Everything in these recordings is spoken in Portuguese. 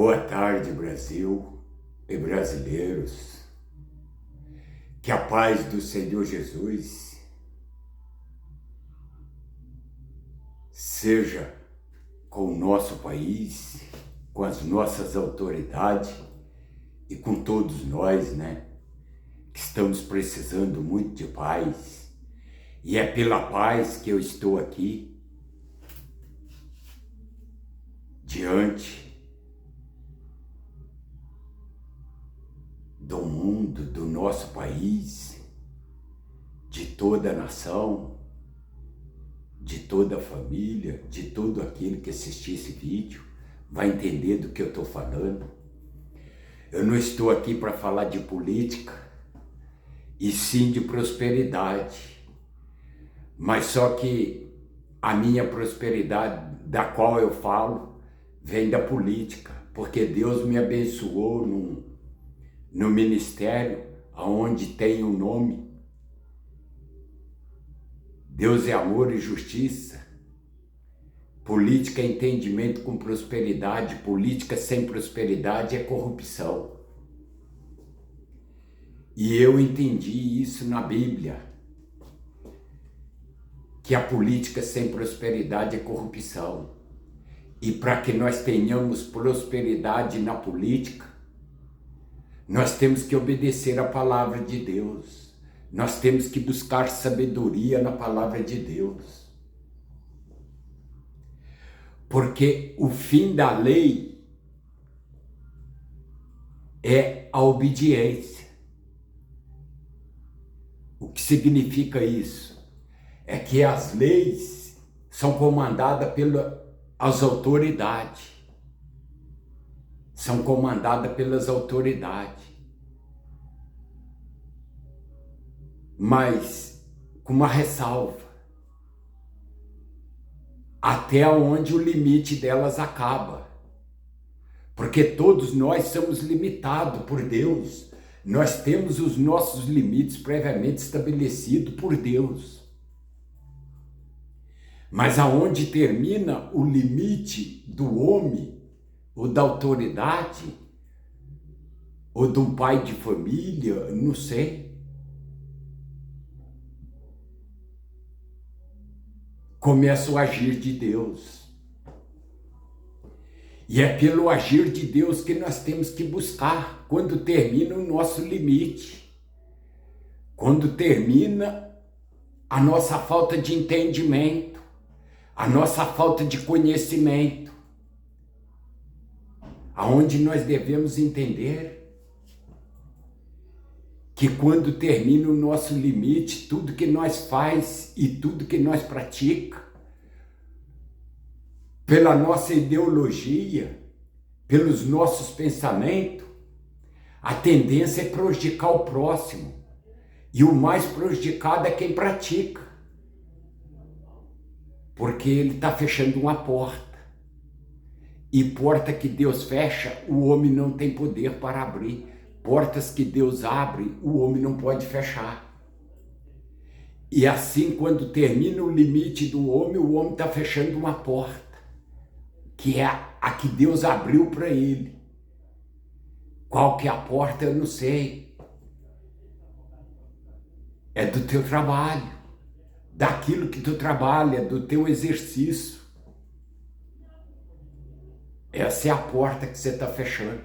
Boa tarde, Brasil e brasileiros. Que a paz do Senhor Jesus seja com o nosso país, com as nossas autoridades e com todos nós, que estamos precisando muito de paz. E é pela paz que eu estou aqui, diante do mundo, do nosso país, de toda a nação, de toda a família, de todo aquele que assistir esse vídeo, vai entender do que eu estou falando. Eu não estou aqui para falar de política, e sim de prosperidade. Mas só que a minha prosperidade, da qual eu falo, vem da política, porque Deus me abençoou no ministério, onde tem o nome. Deus é amor e justiça. Política é entendimento com prosperidade. Política sem prosperidade é corrupção. E eu entendi isso na Bíblia, que a política sem prosperidade é corrupção. E para que nós tenhamos prosperidade na política, nós temos que obedecer a palavra de Deus. Nós temos que buscar sabedoria na palavra de Deus. Porque o fim da lei é a obediência. O que significa isso? É que as leis são comandadas pelas autoridades. São comandadas pelas autoridades. Mas com uma ressalva. Até onde o limite delas acaba. Porque todos nós somos limitados por Deus. Nós temos os nossos limites previamente estabelecidos por Deus. Mas aonde termina o limite do homem, ou da autoridade, ou de um pai de família, não sei. Começa o agir de Deus. E é pelo agir de Deus que nós temos que buscar quando termina o nosso limite. Quando termina a nossa falta de entendimento, a nossa falta de conhecimento. Aonde nós devemos entender que quando termina o nosso limite, tudo que nós faz e tudo que nós pratica, pela nossa ideologia, pelos nossos pensamentos, a tendência é prejudicar o próximo. E o mais prejudicado é quem pratica. Porque ele está fechando uma porta. E porta que Deus fecha, o homem não tem poder para abrir. Portas que Deus abre, o homem não pode fechar. E assim, quando termina o limite do homem, o homem está fechando uma porta, que é a que Deus abriu para ele. Qual que é a porta, eu não sei. É do teu trabalho, daquilo que tu trabalha, do teu exercício. Essa é a porta que você está fechando.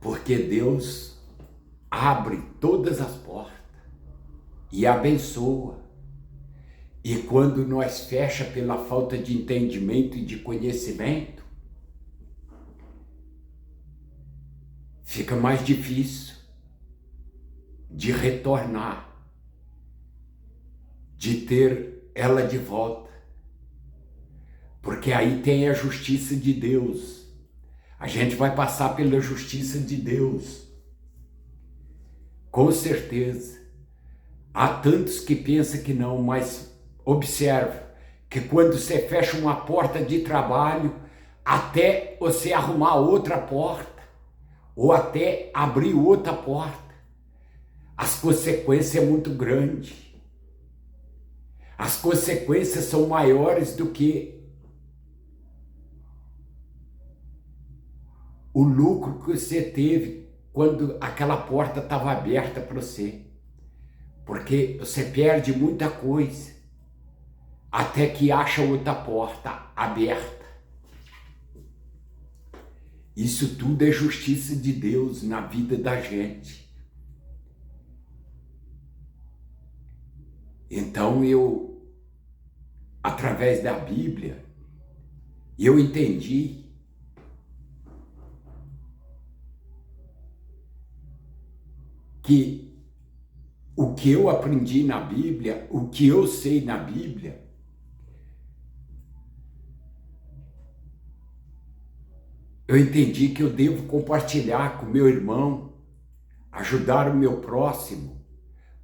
Porque Deus abre todas as portas e abençoa. E quando nós fecha pela falta de entendimento e de conhecimento, fica mais difícil de retornar, de ter ela de volta. Porque aí tem a justiça de Deus. A gente vai passar pela justiça de Deus. Com certeza. Há tantos que pensam que não, mas observa que quando você fecha uma porta de trabalho, até você arrumar outra porta, ou até abrir outra porta, as consequências são muito grandes. As consequências são maiores do que o lucro que você teve quando aquela porta estava aberta para você. Porque você perde muita coisa até que acha outra porta aberta. Isso tudo é justiça de Deus na vida da gente. Então através da Bíblia, eu entendi que o que eu aprendi na Bíblia, o que eu sei na Bíblia, eu entendi que eu devo compartilhar com o meu irmão, ajudar o meu próximo,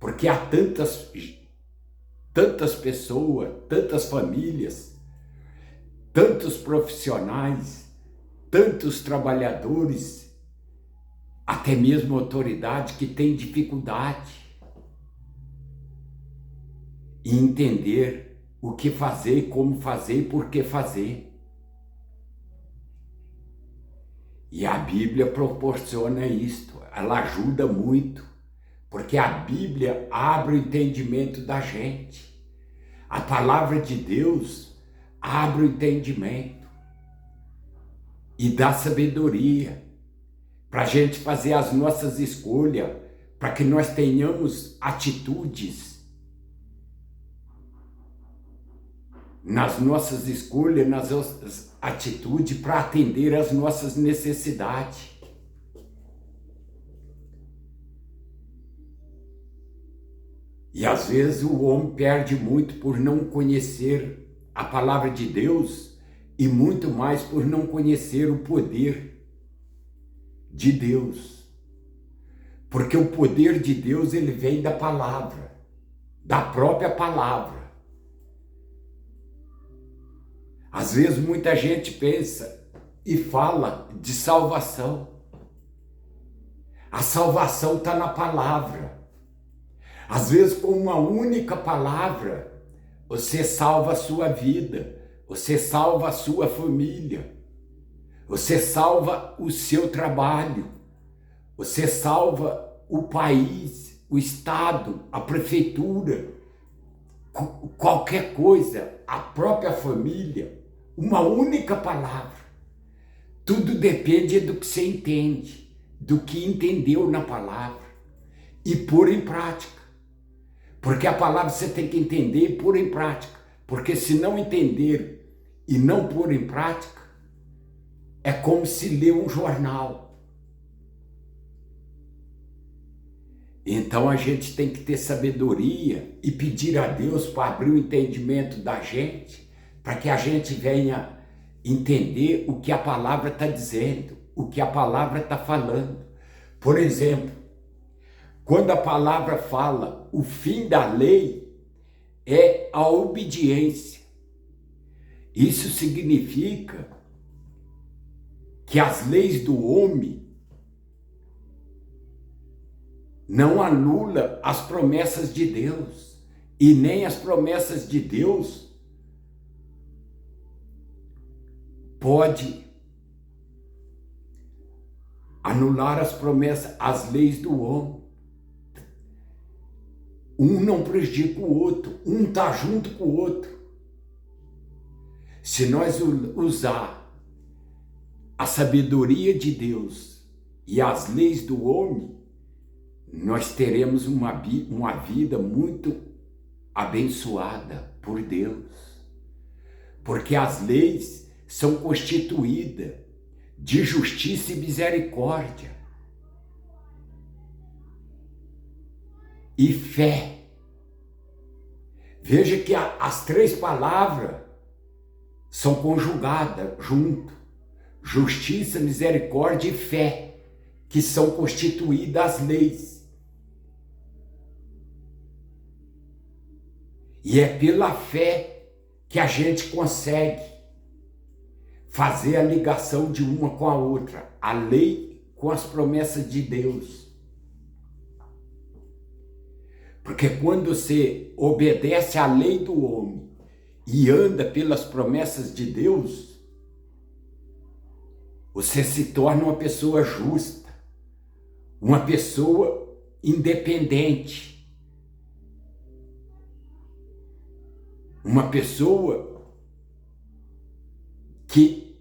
porque há tantas pessoas, tantas famílias, tantos profissionais, tantos trabalhadores, até mesmo autoridade que tem dificuldade em entender o que fazer, como fazer e por que fazer. E a Bíblia proporciona isto, ela ajuda muito, porque a Bíblia abre o entendimento da gente. A palavra de Deus abre o entendimento e dá sabedoria para a gente fazer as nossas escolhas, para que nós tenhamos atitudes nas nossas escolhas, nas nossas atitudes para atender às nossas necessidades. E às vezes o homem perde muito por não conhecer a palavra de Deus e muito mais por não conhecer o poder de Deus. Porque o poder de Deus, ele vem da palavra, da própria palavra. Às vezes muita gente pensa e fala de salvação. A salvação está na palavra. Às vezes com uma única palavra, você salva a sua vida, você salva a sua família, você salva o seu trabalho, você salva o país, o estado, a prefeitura, qualquer coisa, a própria família, uma única palavra. Tudo depende do que você entende, do que entendeu na palavra e pôr em prática. Porque a palavra você tem que entender e pôr em prática. Porque se não entender e não pôr em prática, é como se ler um jornal. Então a gente tem que ter sabedoria e pedir a Deus para abrir o entendimento da gente, para que a gente venha entender o que a palavra está dizendo, o que a palavra está falando. Por exemplo, quando a palavra fala o fim da lei é a obediência. Isso significa que as leis do homem não anulam as promessas de Deus e nem as promessas de Deus pode anular as promessas, as leis do homem. Um não prejudica o outro, um está junto com o outro. Se nós usar a sabedoria de Deus e as leis do homem, nós teremos uma vida muito abençoada por Deus. Porque as leis são constituídas de justiça e misericórdia. E fé. Veja que as três palavras são conjugadas junto. Justiça, misericórdia e fé, que são constituídas as leis. E é pela fé que a gente consegue fazer a ligação de uma com a outra, a lei com as promessas de Deus. Porque quando você obedece à lei do homem e anda pelas promessas de Deus, Você se torna uma pessoa justa, uma pessoa independente, uma pessoa que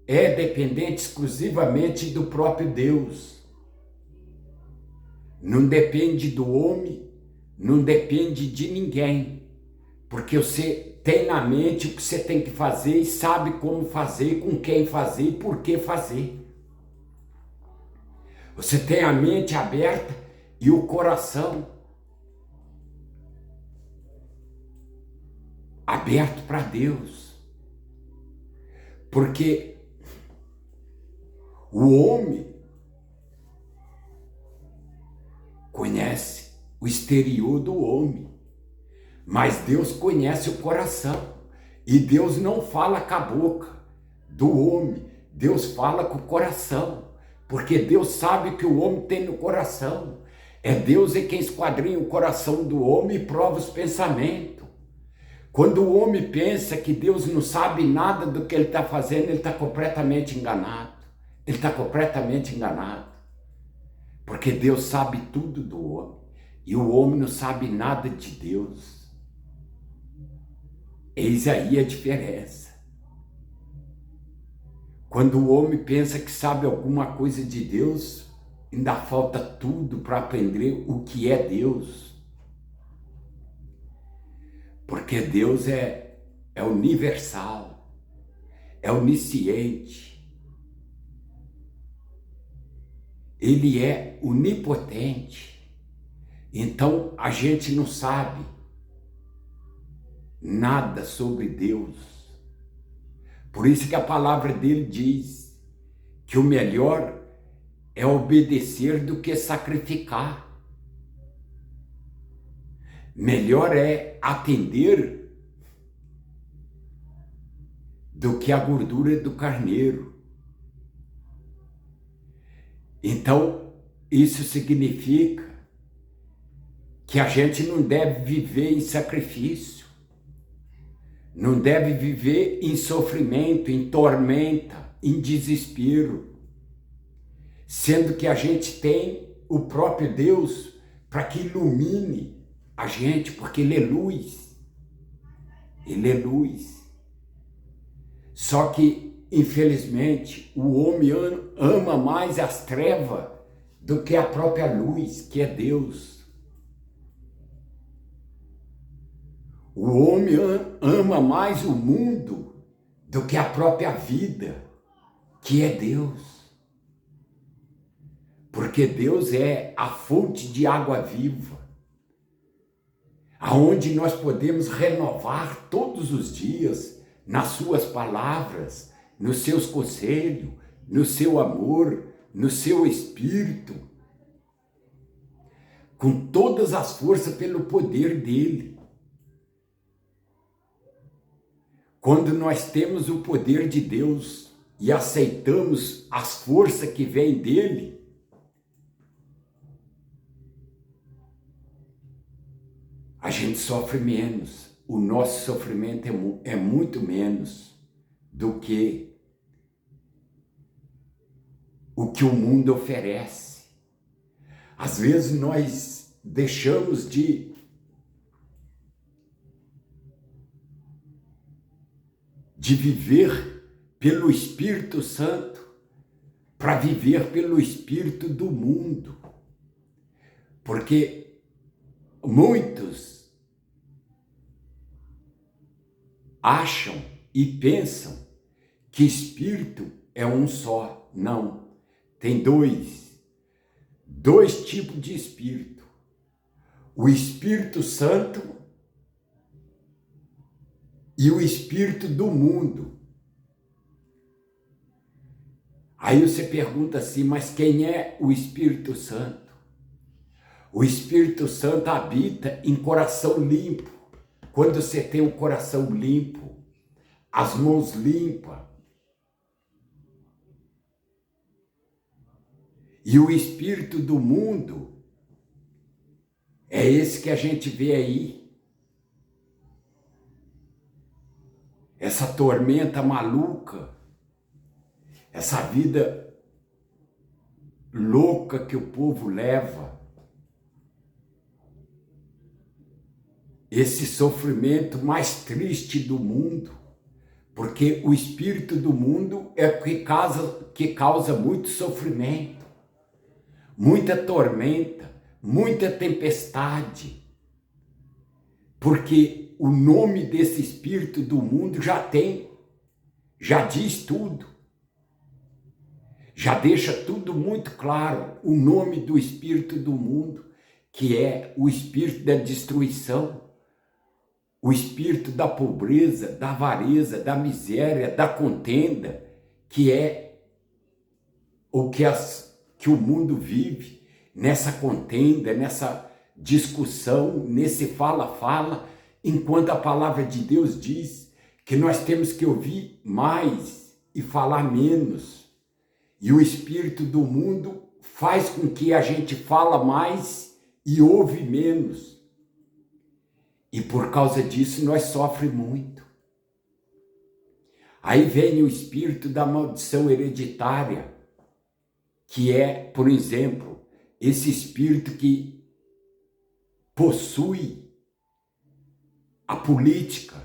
é dependente exclusivamente do próprio Deus. Não depende do homem, não depende de ninguém, porque você tem na mente o que você tem que fazer e sabe como fazer, com quem fazer e por que fazer. Você tem a mente aberta e o coração aberto para Deus. Porque o homem conhece o exterior do homem, mas Deus conhece o coração. E Deus não fala com a boca do homem, Deus fala com o coração, porque Deus sabe o que o homem tem no coração. É Deus quem esquadrinha o coração do homem e prova os pensamentos. Quando o homem pensa que Deus não sabe nada do que ele está fazendo, ele está completamente enganado. Ele está completamente enganado. Porque Deus sabe tudo do homem. E o homem não sabe nada de Deus. Eis aí a diferença. Quando o homem pensa que sabe alguma coisa de Deus, ainda falta tudo para aprender o que é Deus. Porque Deus é universal, é onisciente, Ele é onipotente. Então a gente não sabe nada sobre Deus. Por isso que a palavra dele diz que o melhor é obedecer do que sacrificar. Melhor é atender do que a gordura do carneiro. Então, isso significa que a gente não deve viver em sacrifício, não deve viver em sofrimento, em tormenta, em desespero, sendo que a gente tem o próprio Deus para que ilumine a gente, porque Ele é luz. Ele é luz. Só que, infelizmente, o homem ama mais as trevas do que a própria luz, que é Deus. O homem ama mais o mundo do que a própria vida, que é Deus. Porque Deus é a fonte de água viva, aonde nós podemos renovar todos os dias nas suas palavras, nos seus conselhos, no seu amor, no seu espírito, com todas as forças pelo poder dele. Quando nós temos o poder de Deus e aceitamos as forças que vêm dele, a gente sofre menos. O nosso sofrimento é muito menos do que o que o mundo oferece. Às vezes nós deixamos de viver pelo Espírito Santo para viver pelo Espírito do mundo. Porque muitos acham e pensam que espírito é um só. Não. Tem dois tipos de espírito. O Espírito Santo e o espírito do mundo. Aí você pergunta assim, mas quem é o Espírito Santo? O Espírito Santo habita em coração limpo. Quando você tem o coração limpo, as mãos limpas, e o espírito do mundo é esse que a gente vê aí. Essa tormenta maluca essa vida louca que o povo leva, esse sofrimento mais triste do mundo, porque o espírito do mundo é o que causa muito sofrimento, muita tormenta, muita tempestade, porque o nome desse espírito do mundo já diz tudo, já deixa tudo muito claro, o nome do espírito do mundo, que é o espírito da destruição, o espírito da pobreza, da avareza, da miséria, da contenda, que é o que o mundo vive, nessa contenda, nessa discussão, nesse fala-fala, enquanto a palavra de Deus diz que nós temos que ouvir mais e falar menos. E o espírito do mundo faz com que a gente fala mais e ouve menos. E por causa disso nós sofremos muito. Aí vem o espírito da maldição hereditária, que é, por exemplo, esse espírito que possui a política.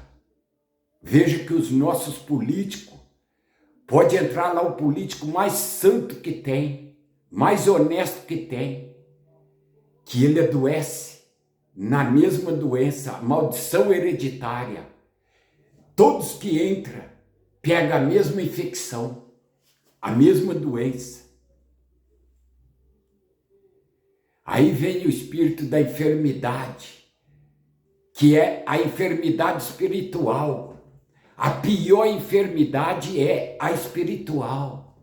Veja que os nossos políticos, pode entrar lá o político mais santo que tem, mais honesto que tem, que ele adoece na mesma doença, a maldição hereditária. Todos que entram pegam a mesma infecção, a mesma doença. Aí vem o espírito da enfermidade, que é a enfermidade espiritual. A pior enfermidade é a espiritual.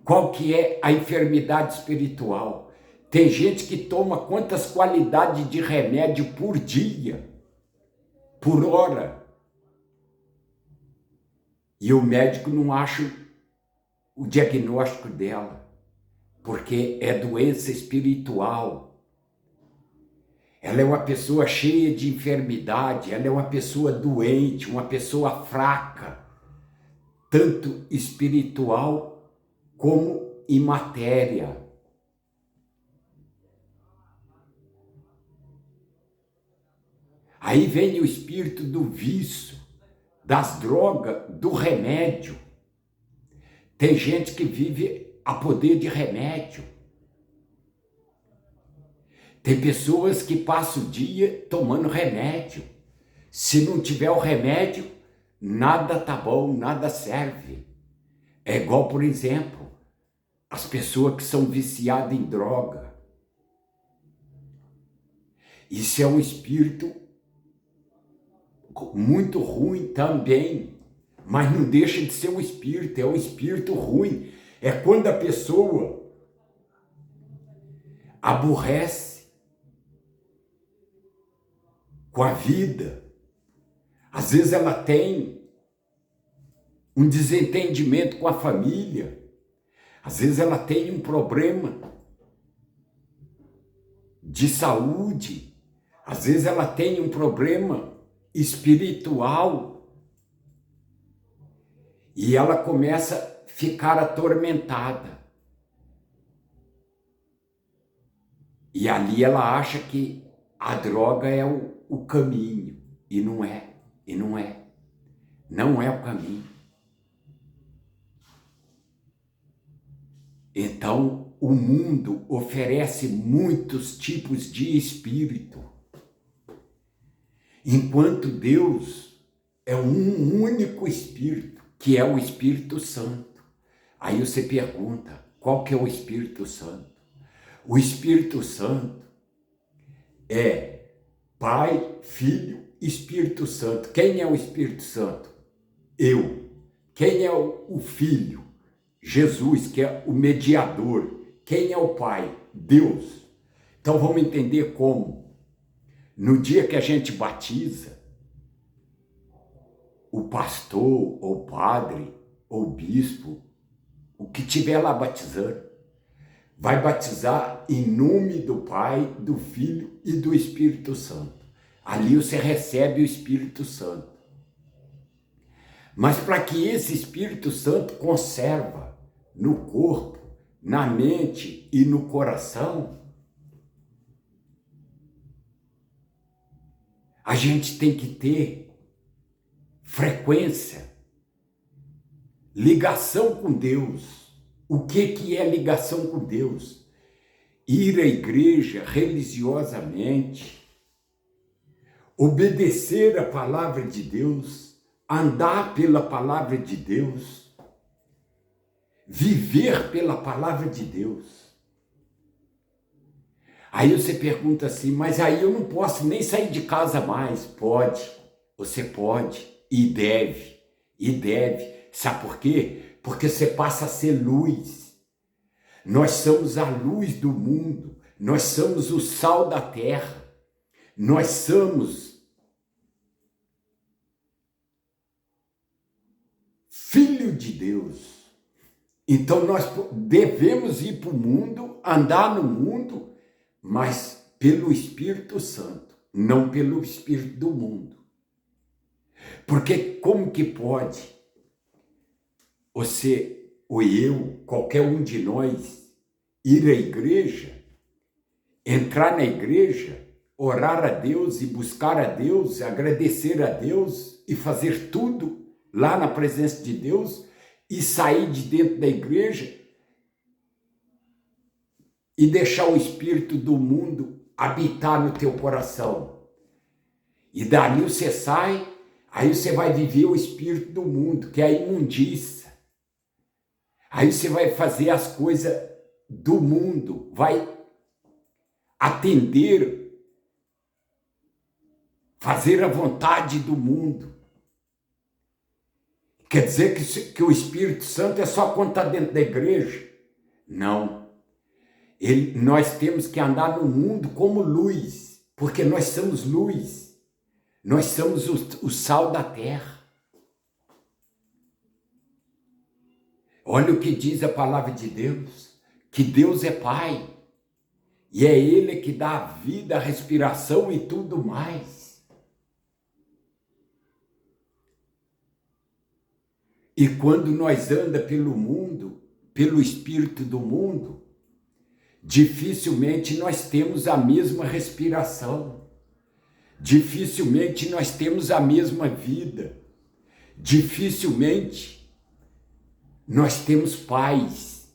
Qual que é a enfermidade espiritual? Tem gente que toma quantas qualidades de remédio por dia, por hora. E o médico não acha o diagnóstico dela, porque é doença espiritual. Ela é uma pessoa cheia de enfermidade, ela é uma pessoa doente, uma pessoa fraca, tanto espiritual como em matéria. Aí vem o espírito do vício, das drogas, do remédio. Tem gente que vive a poder de remédio. Tem pessoas que passam o dia tomando remédio. Se não tiver o remédio, nada tá bom, nada serve. É igual, por exemplo, as pessoas que são viciadas em droga. Isso é um espírito muito ruim também, mas não deixa de ser um espírito, é um espírito ruim. É quando a pessoa aborrece com a vida. Às vezes ela tem um desentendimento com a família. Às vezes ela tem um problema de saúde. Às vezes ela tem um problema espiritual. E ela começa a ficar atormentada. E ali ela acha que a droga é o caminho, e não é, não é o caminho. Então, o mundo oferece muitos tipos de espírito, enquanto Deus é um único espírito, que é o Espírito Santo. Aí você pergunta, qual que é o Espírito Santo? O Espírito Santo é Pai, Filho, Espírito Santo. Quem é o Espírito Santo? Eu. Quem é o Filho? Jesus, que é o mediador. Quem é o Pai? Deus. Então vamos entender como. No dia que a gente batiza, o pastor, ou padre, ou bispo, o que tiver lá batizando, vai batizar em nome do Pai, do Filho e do Espírito Santo. Ali você recebe o Espírito Santo. Mas para que esse Espírito Santo conserva no corpo, na mente e no coração, a gente tem que ter frequência, ligação com Deus. O que é ligação com Deus? Ir à igreja religiosamente, obedecer a palavra de Deus, andar pela palavra de Deus, viver pela palavra de Deus. Aí você pergunta assim, mas aí eu não posso nem sair de casa mais. Pode, você pode e deve, e deve. Sabe por quê? Porque você passa a ser luz. Nós somos a luz do mundo, nós somos o sal da terra, nós somos filho de Deus. Então nós devemos ir para o mundo, andar no mundo, mas pelo Espírito Santo, não pelo Espírito do mundo. Porque como que pode você ou eu, qualquer um de nós, ir à igreja, entrar na igreja, orar a Deus e buscar a Deus, agradecer a Deus e fazer tudo lá na presença de Deus e sair de dentro da igreja e deixar o espírito do mundo habitar no teu coração. E dali você sai, aí você vai viver o espírito do mundo, que é a imundícia. Aí você vai fazer as coisas do mundo, vai atender, fazer a vontade do mundo. Quer dizer que o Espírito Santo é só quando está dentro da igreja? Não. Nós temos que andar no mundo como luz, porque nós somos luz. Nós somos o sal da terra. Olha o que diz a palavra de Deus, que Deus é Pai, e é Ele que dá a vida, a respiração e tudo mais. E quando nós andamos pelo mundo, pelo espírito do mundo, dificilmente nós temos a mesma respiração, dificilmente nós temos a mesma vida, dificilmente nós temos paz,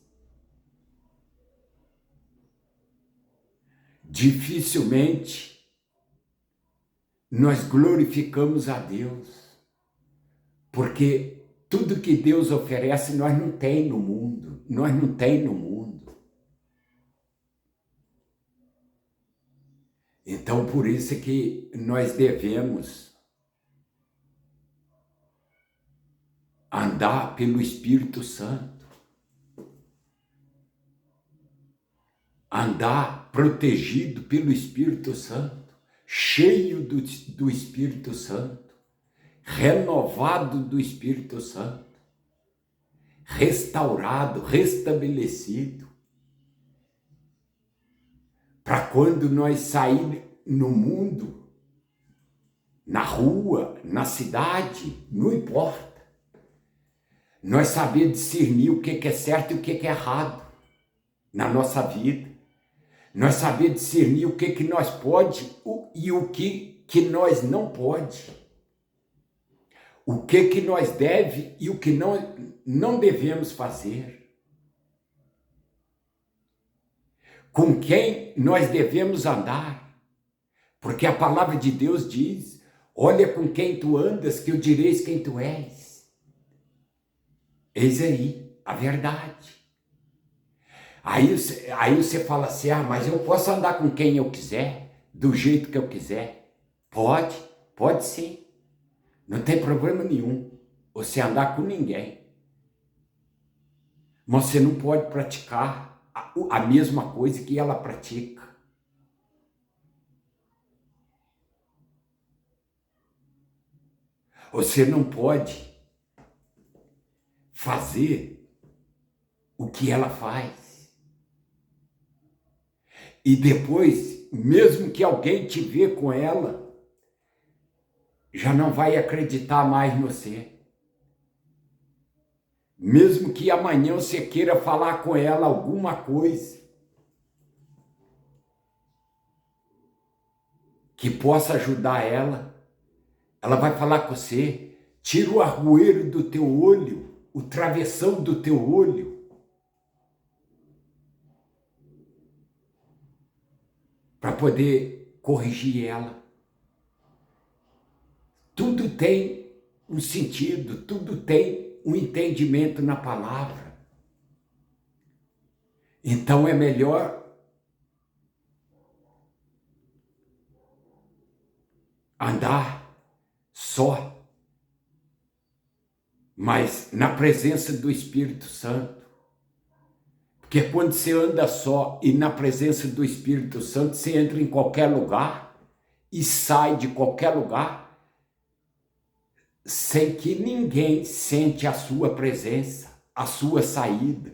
dificilmente nós glorificamos a Deus, porque tudo que Deus oferece nós não tem no mundo, nós não tem no mundo. Então por isso que nós devemos andar pelo Espírito Santo, andar protegido pelo Espírito Santo, cheio do Espírito Santo, renovado do Espírito Santo, restaurado, restabelecido, para quando nós sairmos no mundo, na rua, na cidade, não importa, nós saber discernir o que é certo e o que é errado na nossa vida, nós saber discernir o que nós pode e o que nós não pode, o que nós deve e o que não devemos fazer, com quem nós devemos andar, porque a palavra de Deus diz, olha com quem tu andas, que eu direis quem tu és. Eis aí a verdade. Aí você fala assim, mas eu posso andar com quem eu quiser, do jeito que eu quiser. Pode sim. Não tem problema nenhum você andar com ninguém. Mas você não pode praticar a mesma coisa que ela pratica. Você não pode fazer o que ela faz. E depois, mesmo que alguém te vê com ela, já não vai acreditar mais em você. Mesmo que amanhã você queira falar com ela alguma coisa que possa ajudar ela vai falar com você. Tira o arrueiro do teu olho, o travessão do teu olho, para poder corrigir ela. Tudo tem um sentido, tudo tem um entendimento na palavra. Então é melhor andar só, mas na presença do Espírito Santo. Porque quando você anda só e na presença do Espírito Santo, você entra em qualquer lugar e sai de qualquer lugar sem que ninguém sente a sua presença, a sua saída.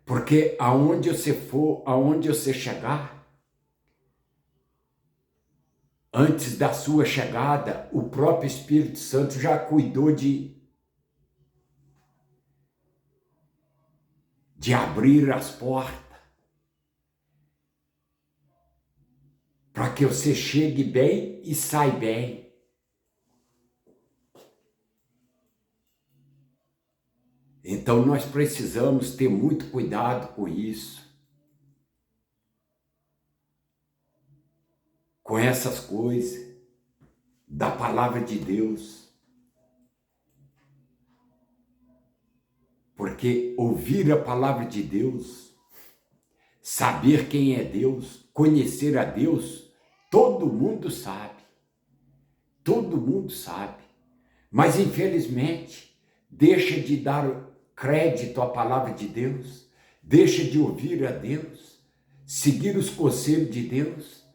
Porque aonde você for, aonde você chegar, antes da sua chegada, o próprio Espírito Santo já cuidou de abrir as portas para que você chegue bem e saia bem. Então nós precisamos ter muito cuidado com isso, com essas coisas da palavra de Deus. Porque ouvir a palavra de Deus, saber quem é Deus, conhecer a Deus, todo mundo sabe. Todo mundo sabe. Mas infelizmente, deixa de dar crédito à palavra de Deus, deixa de ouvir a Deus, seguir os conselhos de Deus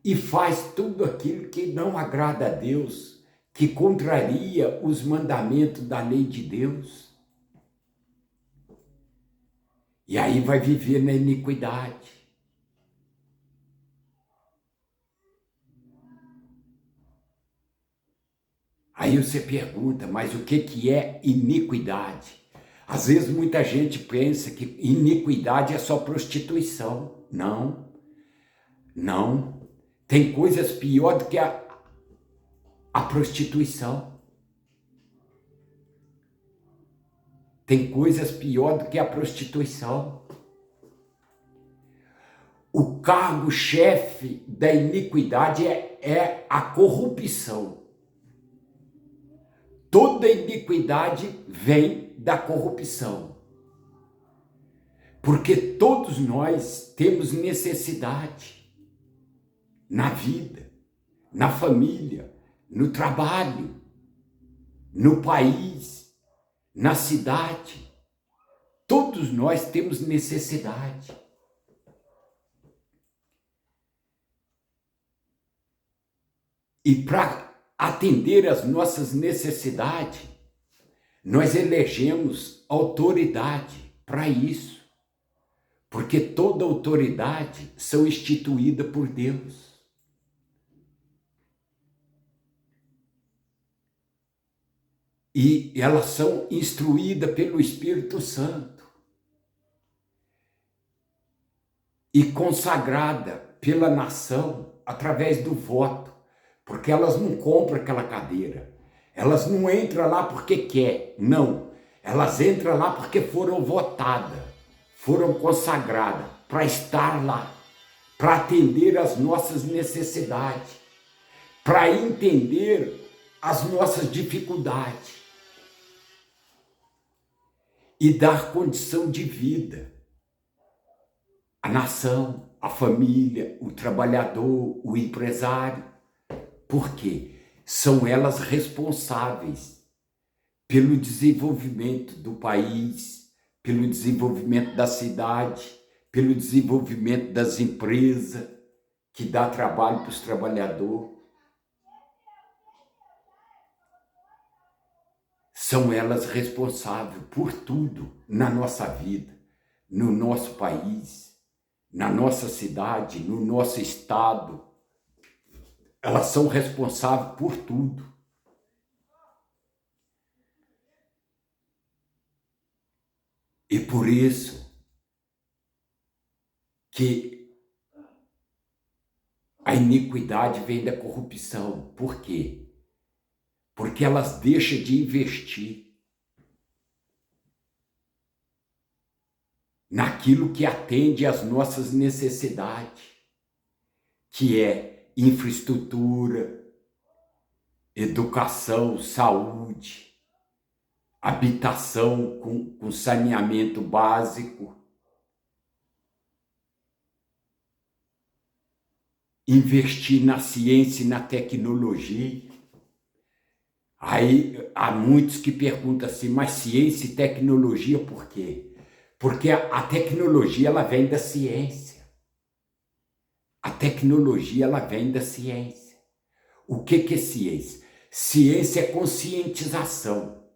e faz tudo aquilo que não agrada a Deus, que contraria os mandamentos da lei de Deus. E aí vai viver na iniquidade. Aí você pergunta, mas o que é iniquidade? Às vezes muita gente pensa que iniquidade é só prostituição. Não, não. Tem coisas pior do que a prostituição. Tem coisas pior do que a prostituição. O cargo-chefe da iniquidade é a corrupção. Toda iniquidade vem da corrupção. Porque todos nós temos necessidade na vida, na família, no trabalho, no país, na cidade. Todos nós temos necessidade. E para atender às nossas necessidades, nós elegemos autoridade para isso. Porque toda autoridade são instituída por Deus. E elas são instruídas pelo Espírito Santo. E consagrada pela nação através do voto. Porque elas não compram aquela cadeira. Elas não entram lá porque quer. Não. Elas entram lá porque foram votadas. Foram consagradas para estar lá. Para atender às nossas necessidades. Para entender as nossas dificuldades. E dar condição de vida à nação, à família, o trabalhador, o empresário. Por quê? São elas responsáveis pelo desenvolvimento do país, pelo desenvolvimento da cidade, pelo desenvolvimento das empresas, que dá trabalho para os trabalhadores. São elas responsáveis por tudo na nossa vida, no nosso país, na nossa cidade, no nosso estado. Elas são responsáveis por tudo. por isso que a iniquidade vem da corrupção. Por quê? Porque elas deixam de investir naquilo que atende às nossas necessidades, que é infraestrutura, educação, saúde, habitação com saneamento básico, investir na ciência e na tecnologia. Aí há muitos que perguntam assim, mas ciência e tecnologia por quê? Porque a tecnologia ela vem da ciência. A tecnologia ela vem da ciência. O que é ciência? Ciência é conscientização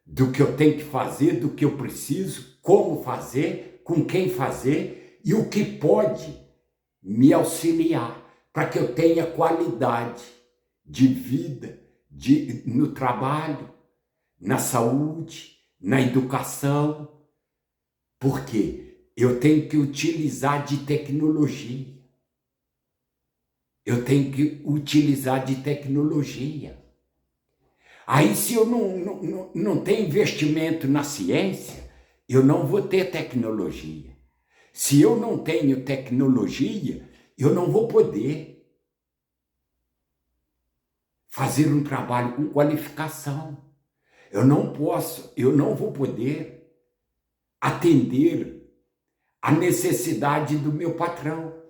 do que eu tenho que fazer, do que eu preciso, como fazer, com quem fazer e o que pode me auxiliar para que eu tenha qualidade de vida, no trabalho, na saúde, na educação. Por quê? Eu tenho que utilizar de tecnologia. Eu tenho que utilizar de tecnologia. Aí, se eu não tenho investimento na ciência, eu não vou ter tecnologia. Se eu não tenho tecnologia, eu não vou poder fazer um trabalho com qualificação. Eu não vou poder atender a necessidade do meu patrão,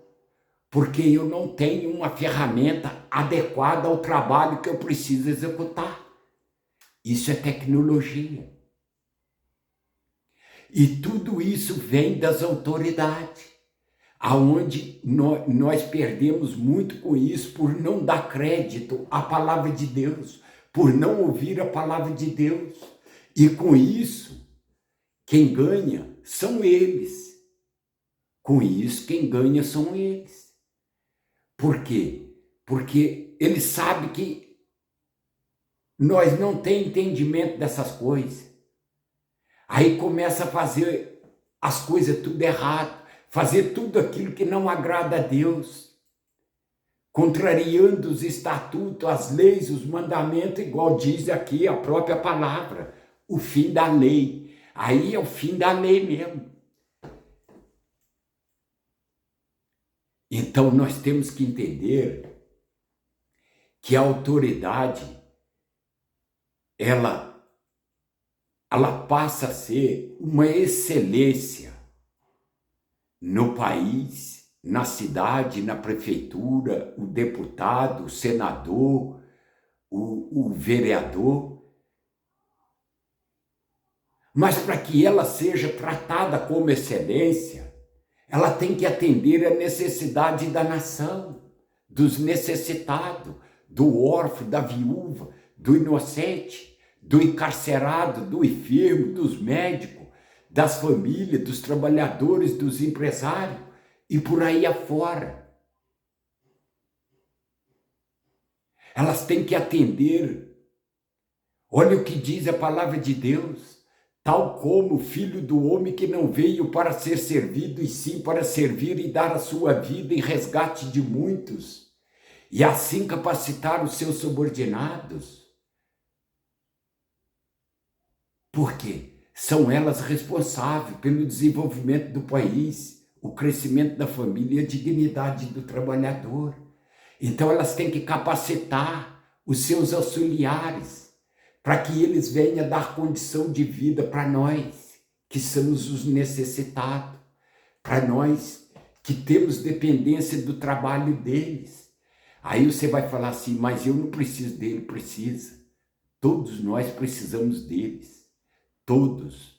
porque eu não tenho uma ferramenta adequada ao trabalho que eu preciso executar. Isso é tecnologia. E tudo isso vem das autoridades, aonde nós perdemos muito com isso por não dar crédito à palavra de Deus, por não ouvir a palavra de Deus. E com isso, quem ganha são eles. Com isso, quem ganha são eles. Por quê? Porque eles sabem que nós não temos entendimento dessas coisas. Aí começa a fazer as coisas tudo errado, fazer tudo aquilo que não agrada a Deus, contrariando os estatutos, as leis, os mandamentos, igual diz aqui a própria palavra, o fim da lei. Aí é o fim da lei mesmo. Então nós temos que entender que a autoridade, ela passa a ser uma excelência no país, na cidade, na prefeitura, o deputado, o senador, o vereador. Mas para que ela seja tratada como excelência, ela tem que atender à necessidade da nação, dos necessitados, do órfão, da viúva, do inocente, do encarcerado, do enfermo, dos médicos, das famílias, dos trabalhadores, dos empresários e por aí afora. Elas têm que atender. Olha o que diz a palavra de Deus. Tal como o Filho do Homem que não veio para ser servido, e sim para servir e dar a sua vida em resgate de muitos, e assim capacitar os seus subordinados. Por quê? São elas responsáveis pelo desenvolvimento do país, o crescimento da família e a dignidade do trabalhador. Então elas têm que capacitar os seus auxiliares para que eles venham dar condição de vida para nós, que somos os necessitados, para nós que temos dependência do trabalho deles. Aí você vai falar assim, mas eu não preciso dele. Precisa. Todos nós precisamos deles. Todos.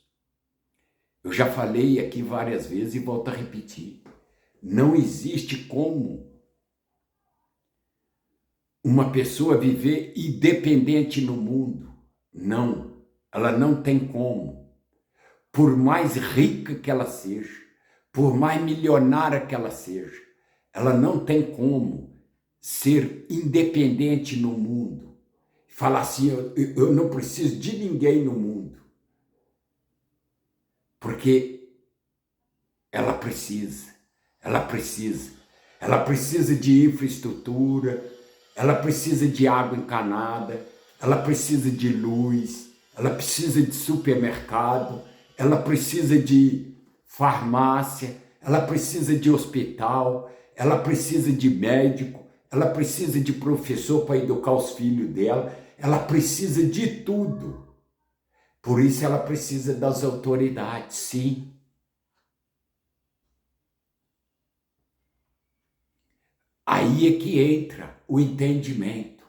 Eu já falei aqui várias vezes e volto a repetir. Não existe como uma pessoa viver independente no mundo. Não. Ela não tem como. Por mais rica que ela seja, por mais milionária que ela seja, ela não tem como ser independente no mundo. Falar assim, eu não preciso de ninguém no mundo. Porque ela precisa de infraestrutura, ela precisa de água encanada, ela precisa de luz, ela precisa de supermercado, ela precisa de farmácia, ela precisa de hospital, ela precisa de médico, ela precisa de professor para educar os filhos dela, ela precisa de tudo. Por isso ela precisa das autoridades, sim. Aí é que entra o entendimento.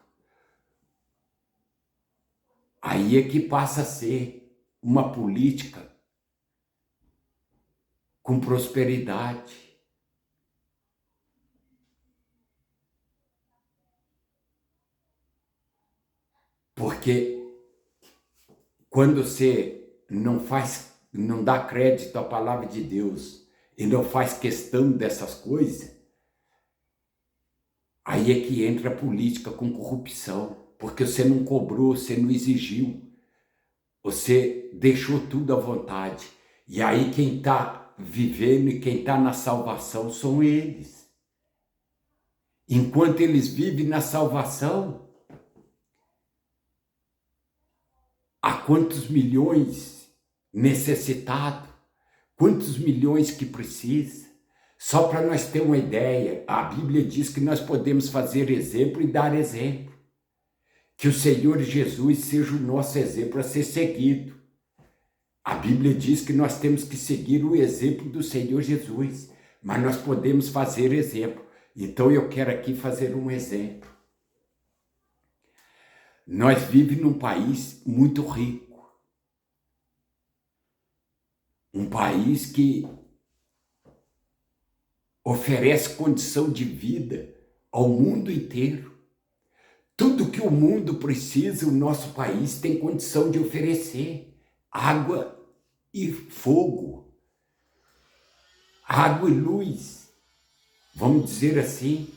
Aí é que passa a ser uma política com prosperidade. Porque quando você não dá crédito à palavra de Deus e não faz questão dessas coisas, aí é que entra a política com corrupção, porque você não cobrou, você não exigiu, você deixou tudo à vontade. E aí quem está vivendo e quem está na salvação são eles. Enquanto eles vivem na salvação, há quantos milhões necessitados, quantos milhões que precisa. Só para nós ter uma ideia, a Bíblia diz que nós podemos fazer exemplo e dar exemplo. Que o Senhor Jesus seja o nosso exemplo a ser seguido. A Bíblia diz que nós temos que seguir o exemplo do Senhor Jesus, mas nós podemos fazer exemplo. Então eu quero aqui fazer um exemplo. Nós vivemos num país muito rico. Um país que oferece condição de vida ao mundo inteiro. Tudo que o mundo precisa, o nosso país tem condição de oferecer. Água e fogo. Água e luz. Vamos dizer assim.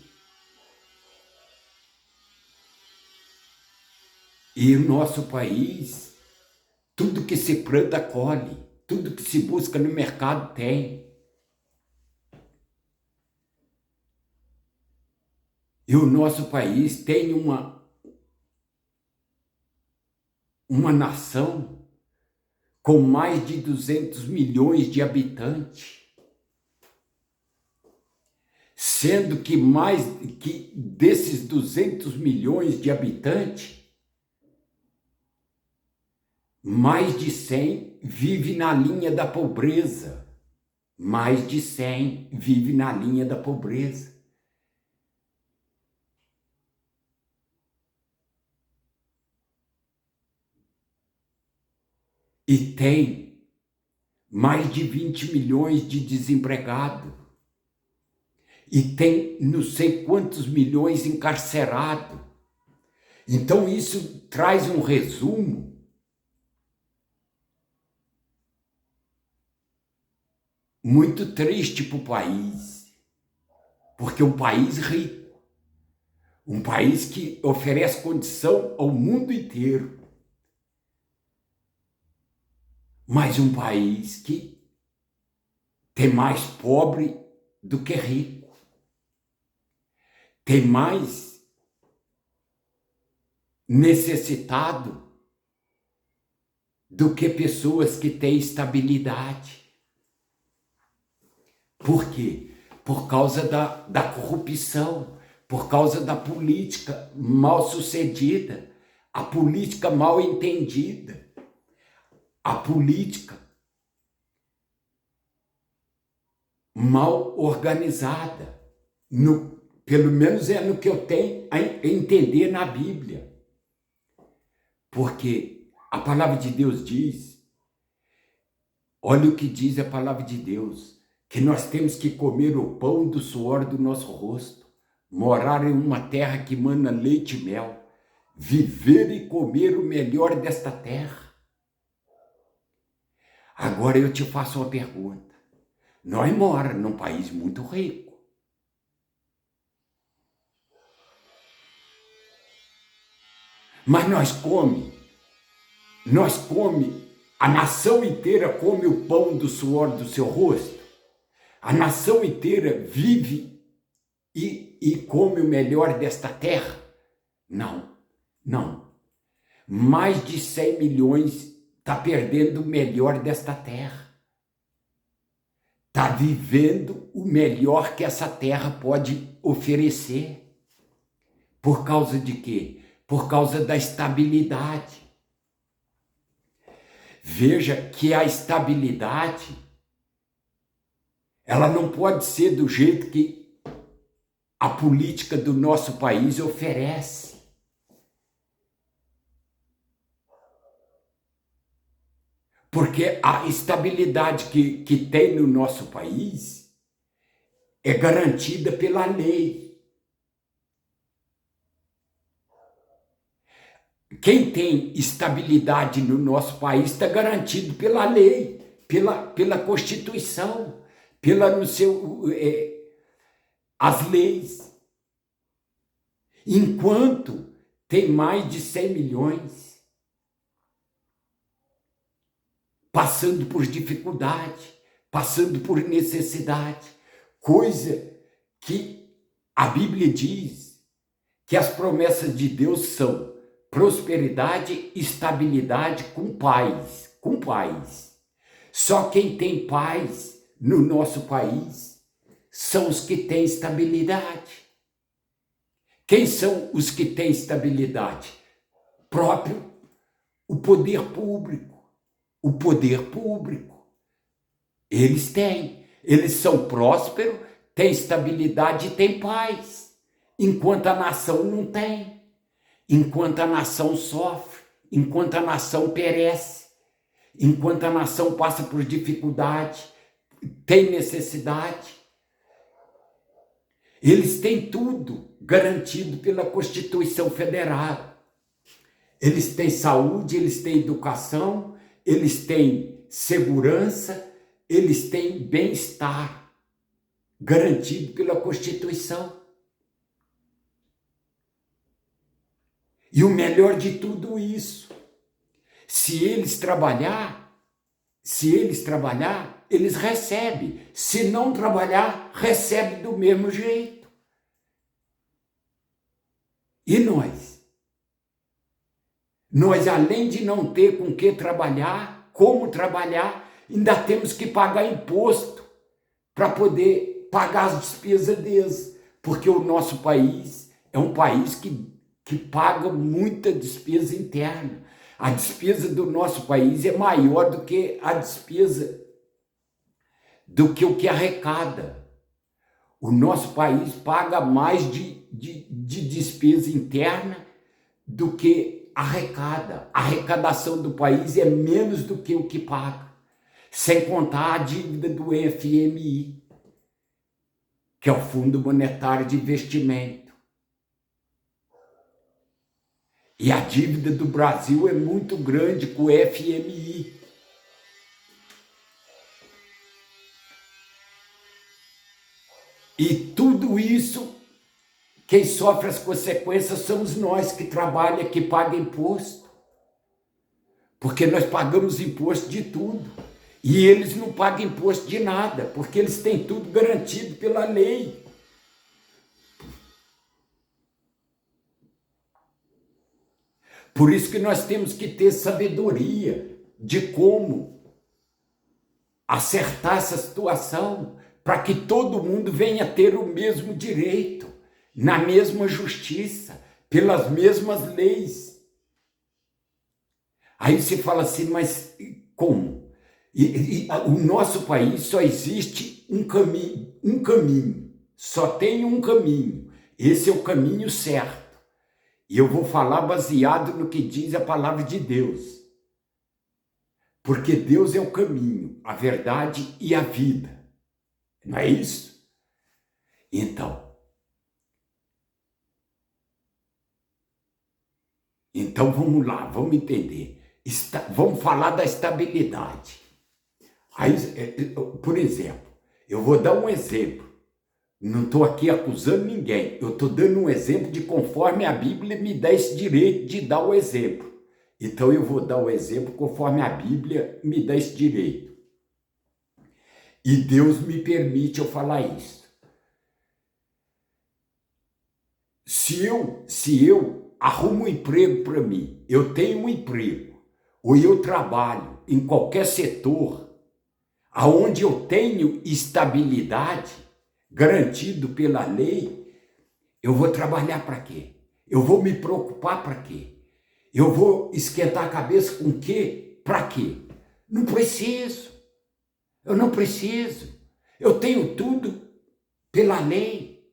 E o nosso país, tudo que se planta colhe. Tudo que se busca no mercado tem. E o nosso país tem uma nação com mais de 200 milhões de habitantes, sendo que mais que desses 200 milhões de habitantes, mais de 100 vive na linha da pobreza. Mais de 100 vive na linha da pobreza. E tem mais de 20 milhões de desempregados. E tem não sei quantos milhões encarcerados. Então isso traz um resumo muito triste para o país. Porque um país rico, um país que oferece condição ao mundo inteiro, mas um país que tem mais pobre do que rico. Tem mais necessitado do que pessoas que têm estabilidade. Por quê? Por causa da corrupção, por causa da política mal sucedida, a política mal entendida, a política mal organizada, pelo menos é no que eu tenho a entender na Bíblia. Porque a palavra de Deus diz, olha o que diz a palavra de Deus, que nós temos que comer o pão do suor do nosso rosto, morar em uma terra que mana leite e mel, viver e comer o melhor desta terra. Agora eu te faço uma pergunta. Nós moramos num país muito rico. Mas nós come A nação inteira come o pão do suor do seu rosto? A nação inteira vive e come o melhor desta terra? Não, não. Mais de 100 milhões está perdendo o melhor desta terra. Está vivendo o melhor que essa terra pode oferecer. Por causa de quê? Por causa da estabilidade. Veja que a estabilidade, ela não pode ser do jeito que a política do nosso país oferece. Porque a estabilidade que tem no nosso país é garantida pela lei. Quem tem estabilidade no nosso país está garantido pela lei, pela Constituição, as leis. Enquanto tem mais de 100 milhões passando por dificuldade, passando por necessidade, coisa que a Bíblia diz que as promessas de Deus são prosperidade, estabilidade com paz, com paz. Só quem tem paz no nosso país são os que têm estabilidade. Quem são os que têm estabilidade? Próprio o poder público. O poder público. Eles têm. Eles são prósperos, têm estabilidade e têm paz. Enquanto a nação não tem. Enquanto a nação sofre, enquanto a nação perece, enquanto a nação passa por dificuldade, tem necessidade. Eles têm tudo garantido pela Constituição Federal. Eles têm saúde, eles têm educação, eles têm segurança, eles têm bem-estar garantido pela Constituição. E o melhor de tudo isso, se eles trabalhar, eles recebem. Se não trabalhar, recebe do mesmo jeito. E nós? Nós, além de não ter com que trabalhar, como trabalhar, ainda temos que pagar imposto para poder pagar as despesas deles. Porque o nosso país é um país que paga muita despesa interna. A despesa do nosso país é maior do que a despesa, do que o que arrecada. O nosso país paga mais de despesa interna do que arrecada. A arrecadação do país é menos do que o que paga. Sem contar a dívida do FMI, que é o Fundo Monetário de Investimento. E a dívida do Brasil é muito grande com o FMI. E tudo isso, quem sofre as consequências somos nós que trabalham, que pagam imposto. Porque nós pagamos imposto de tudo. E eles não pagam imposto de nada, porque eles têm tudo garantido pela lei. Por isso que nós temos que ter sabedoria de como acertar essa situação, para que todo mundo venha ter o mesmo direito, na mesma justiça, pelas mesmas leis. Aí você fala assim, mas como? O nosso país só existe um caminho, só tem um caminho, esse é o caminho certo. E eu vou falar baseado no que diz a palavra de Deus. Porque Deus é o caminho, a verdade e a vida. Não é isso? Então vamos lá, vamos entender. Vamos falar da estabilidade. Aí, por exemplo, eu vou dar um exemplo. Não estou aqui acusando ninguém. Eu estou dando um exemplo de conforme a Bíblia me dá esse direito de dar o exemplo. Então eu vou dar o exemplo conforme a Bíblia me dá esse direito. E Deus me permite eu falar isso. Se eu arrumo um emprego para mim, eu tenho um emprego, ou eu trabalho em qualquer setor, aonde eu tenho estabilidade, garantido pela lei, eu vou trabalhar para quê? Eu vou me preocupar para quê? Eu vou esquentar a cabeça com o quê? Para quê? Não preciso. Eu não preciso. Eu tenho tudo pela lei.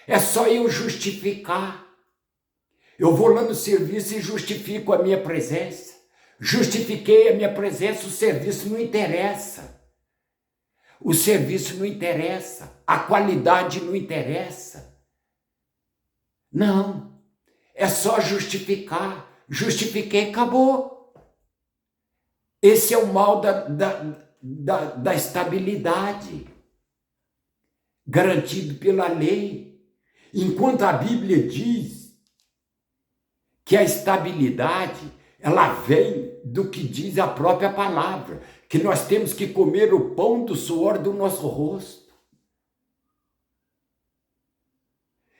É só eu justificar. Eu vou lá no serviço e justifico a minha presença. Justifiquei a minha presença, o serviço não interessa. O serviço não interessa. A qualidade não interessa. Não. É só justificar. Justifiquei, acabou. Esse é o mal da estabilidade, garantido pela lei. Enquanto a Bíblia diz que a estabilidade, ela vem do que diz a própria palavra, que nós temos que comer o pão do suor do nosso rosto.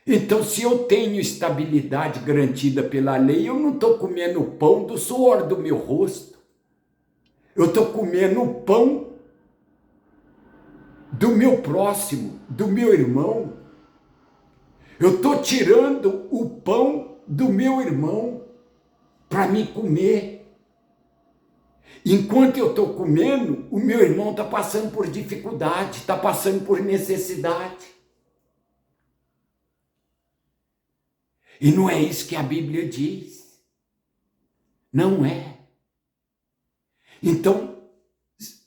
Então, se eu tenho estabilidade garantida pela lei, eu não estou comendo o pão do suor do meu rosto. Eu estou comendo o pão do meu próximo, do meu irmão. Eu estou tirando o pão do meu irmão para me comer. Enquanto eu estou comendo, o meu irmão está passando por dificuldade, está passando por necessidade. E não é isso que a Bíblia diz. Não é. Então,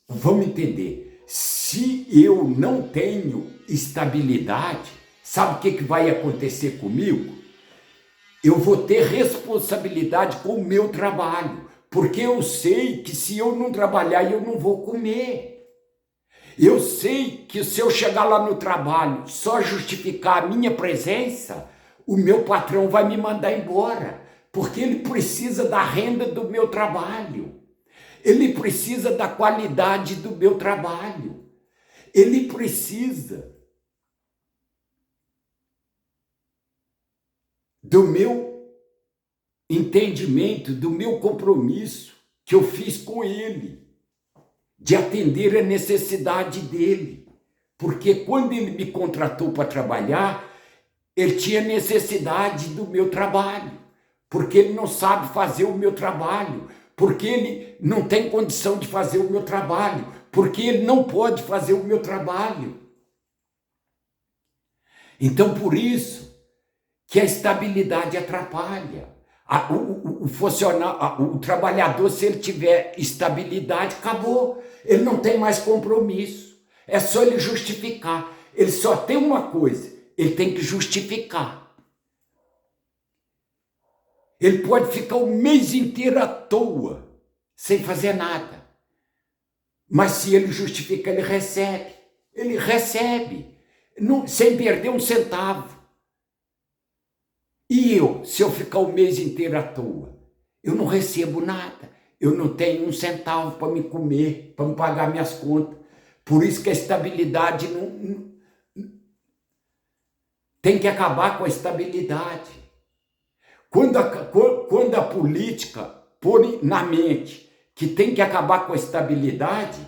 vamos entender. Se eu não tenho estabilidade, sabe o que vai acontecer comigo? Eu vou ter responsabilidade com o meu trabalho, porque eu sei que se eu não trabalhar, eu não vou comer. Eu sei que se eu chegar lá no trabalho, só justificar a minha presença, o meu patrão vai me mandar embora, porque ele precisa da renda do meu trabalho. Ele precisa da qualidade do meu trabalho. Ele precisa do meu entendimento, do meu compromisso que eu fiz com ele, de atender a necessidade dele. Porque quando ele me contratou para trabalhar, ele tinha necessidade do meu trabalho, porque ele não sabe fazer o meu trabalho, porque ele não tem condição de fazer o meu trabalho, porque ele não pode fazer o meu trabalho. Então, por isso que a estabilidade atrapalha. O trabalhador, se ele tiver estabilidade, acabou. Ele não tem mais compromisso. É só ele justificar. Ele só tem uma coisa, ele tem que justificar. Ele pode ficar o mês inteiro à toa, sem fazer nada. Mas se ele justifica, ele recebe. Ele recebe, sem perder um centavo. E eu, se eu ficar o mês inteiro à toa, eu não recebo nada. Eu não tenho um centavo para me comer, para me pagar minhas contas. Por isso que a estabilidade tem que acabar com a estabilidade. Quando a política põe na mente que tem que acabar com a estabilidade,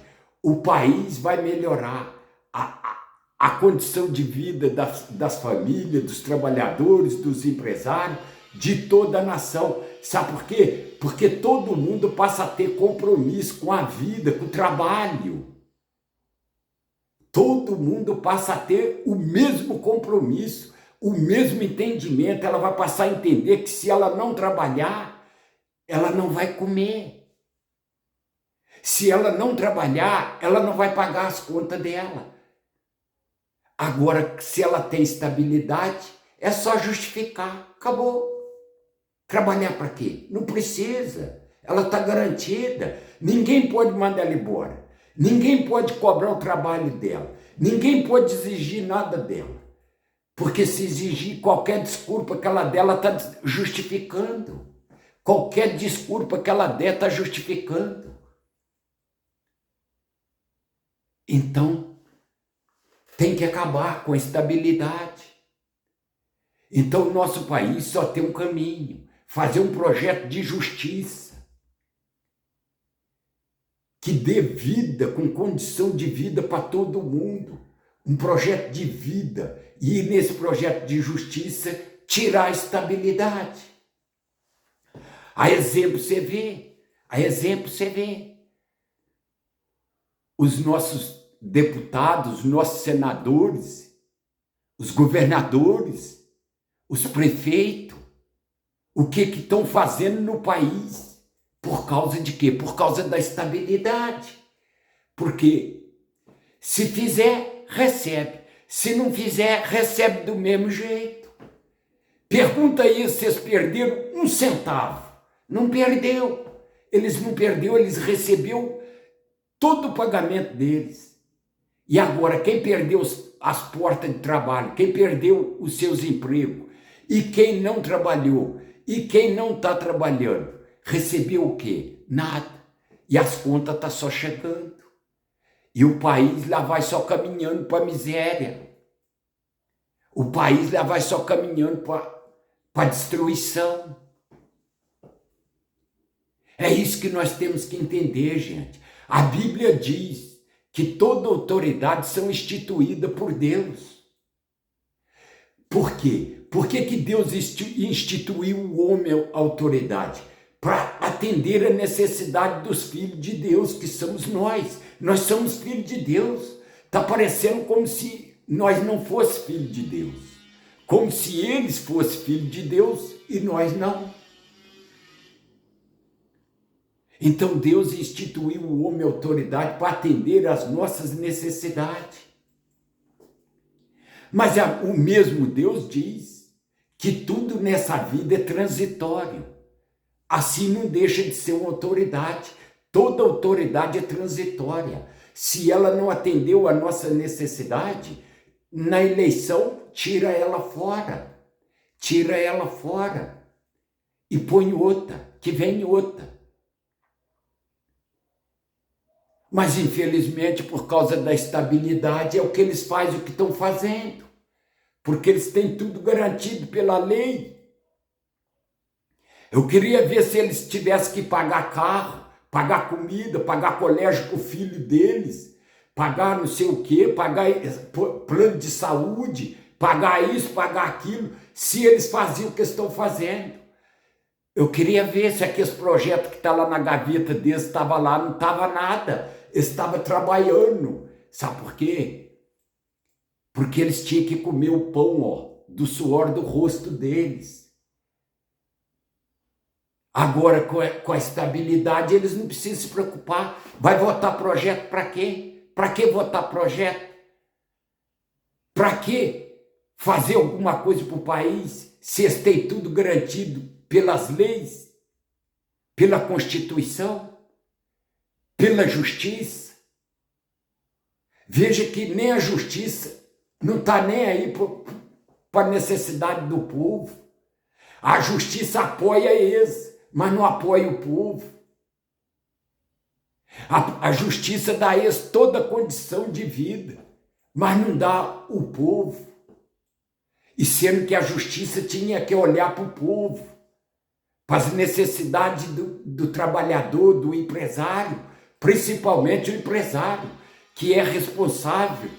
o país vai melhorar. A condição de vida das famílias, dos trabalhadores, dos empresários, de toda a nação. Sabe por quê? Porque todo mundo passa a ter compromisso com a vida, com o trabalho. Todo mundo passa a ter o mesmo compromisso, o mesmo entendimento. Ela vai passar a entender que se ela não trabalhar, ela não vai comer. Se ela não trabalhar, ela não vai pagar as contas dela. Agora, se ela tem estabilidade, é só justificar. Acabou. Trabalhar para quê? Não precisa. Ela está garantida. Ninguém pode mandar ela embora. Ninguém pode cobrar o trabalho dela. Ninguém pode exigir nada dela. Porque se exigir qualquer desculpa que ela dela, está justificando. Qualquer desculpa que ela der está justificando. Então, tem que acabar com a estabilidade. Então, o nosso país só tem um caminho: fazer um projeto de justiça que dê vida, com condição de vida para todo mundo. Um projeto de vida. E nesse projeto de justiça, tirar a estabilidade. A exemplo você vê. Os nossos deputados, os nossos senadores, os governadores, os prefeitos, o que estão fazendo no país? Por causa de quê? Por causa da estabilidade. Porque se fizer, recebe. Se não fizer, recebe do mesmo jeito. Pergunta aí se eles perderam 1 centavo. Não perdeu. Eles não perderam, eles receberam todo o pagamento deles. E agora, quem perdeu as portas de trabalho, quem perdeu os seus empregos, e quem não trabalhou, e quem não está trabalhando, recebeu o quê? Nada. E as contas estão só chegando. E o país lá vai só caminhando para a miséria. O país lá vai só caminhando para a destruição. É isso que nós temos que entender, gente. A Bíblia diz que toda autoridade são instituída por Deus. Por quê? Por que Deus instituiu o homem a autoridade? Para atender a necessidade dos filhos de Deus, que somos nós. Nós somos filhos de Deus. Está parecendo como se nós não fossemos filhos de Deus. Como se eles fossem filhos de Deus e nós não. Então Deus instituiu o homem autoridade para atender às nossas necessidades. Mas o mesmo Deus diz que tudo nessa vida é transitório. Assim não deixa de ser uma autoridade. Toda autoridade é transitória. Se ela não atendeu a nossa necessidade, na eleição, tira ela fora. Tira ela fora. E põe outra, que vem outra. Mas, infelizmente, por causa da estabilidade, é o que eles fazem, o que estão fazendo. Porque eles têm tudo garantido pela lei. Eu queria ver se eles tivessem que pagar carro, pagar comida, pagar colégio para o filho deles, pagar não sei o quê, pagar plano de saúde, pagar isso, pagar aquilo, se eles faziam o que estão fazendo. Eu queria ver se aquele projeto que está lá na gaveta deles estava lá, não estava nada. Eles estavam trabalhando. Sabe por quê? Porque eles tinham que comer o pão, do suor do rosto deles. Agora, com a estabilidade, eles não precisam se preocupar. Vai votar projeto para quê? Para que votar projeto? Para que fazer alguma coisa para o país se eles têm tudo garantido pelas leis, pela Constituição, pela justiça? Veja que nem a justiça não está nem aí para a necessidade do povo. A justiça apoia eles, mas não apoia o povo. A justiça dá a eles toda a condição de vida, mas não dá o povo. E sendo que a justiça tinha que olhar para o povo, para as necessidades do trabalhador, do empresário, principalmente o empresário, que é responsável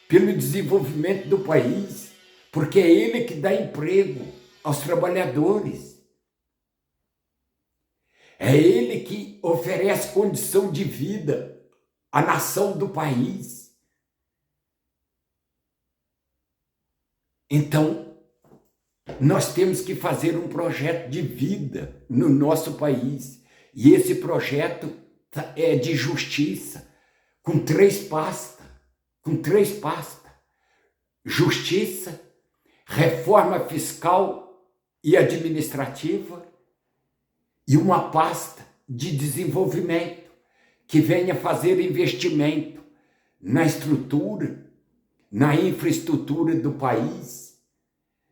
pelo desenvolvimento do país, porque é ele que dá emprego aos trabalhadores. É ele que oferece condição de vida à nação do país. Então, nós temos que fazer um projeto de vida no nosso país. E esse projeto é de justiça, com 3 pastas. Justiça, reforma fiscal e administrativa e uma pasta de desenvolvimento que venha fazer investimento na estrutura, na infraestrutura do país,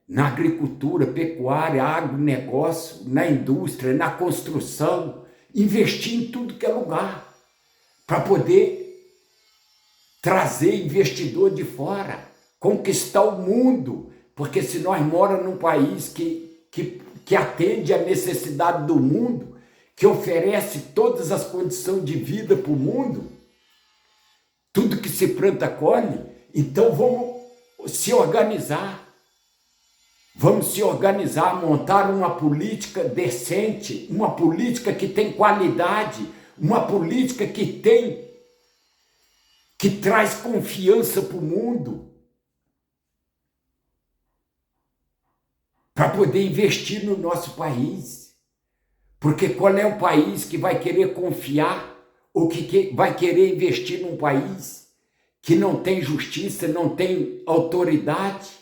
na agricultura, pecuária, agronegócio, na indústria, na construção, investir em tudo que é lugar, para poder trazer investidor de fora, conquistar o mundo, porque se nós moramos num país que atende à necessidade do mundo, que oferece todas as condições de vida para o mundo, tudo que se planta colhe, então vamos se organizar. Vamos se organizar, montar uma política decente, uma política que tem qualidade, uma política que traz confiança para o mundo, para poder investir no nosso país. Porque qual é o país que vai querer confiar ou que vai querer investir num país que não tem justiça, não tem autoridade?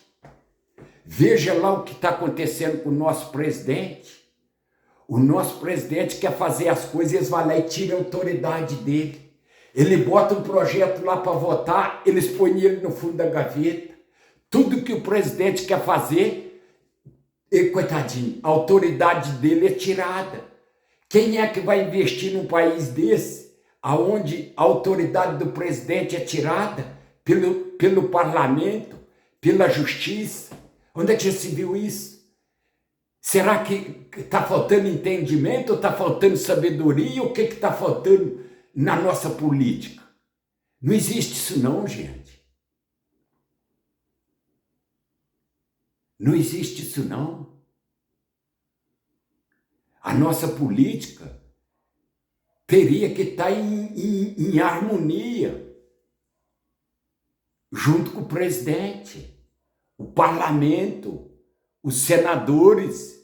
Veja lá o que está acontecendo com o nosso presidente. O nosso presidente quer fazer as coisas e eles vão lá e tiram a autoridade dele. Ele bota um projeto lá para votar, eles põem ele no fundo da gaveta. Tudo que o presidente quer fazer, coitadinho, a autoridade dele é tirada. Quem é que vai investir num país desse, onde a autoridade do presidente é tirada pelo parlamento, pela justiça? Onde é que já se viu isso? Será que está faltando entendimento, ou está faltando sabedoria, ou o que está faltando na nossa política? Não existe isso não, gente. Não existe isso não. A nossa política teria que estar em harmonia junto com o presidente, o parlamento, os senadores,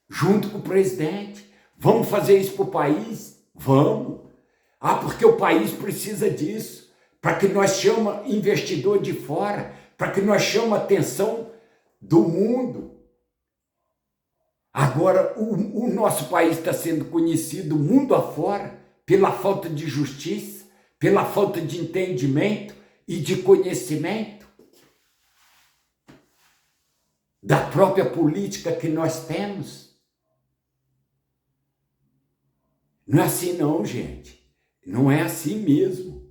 junto com o presidente. Vamos fazer isso para o país? Vamos. Porque o país precisa disso, para que nós chamemos investidor de fora, para que nós chamemos a atenção do mundo. Agora, o nosso país está sendo conhecido mundo afora pela falta de justiça, pela falta de entendimento e de conhecimento da própria política que nós temos. Não é assim não, gente. Não é assim mesmo.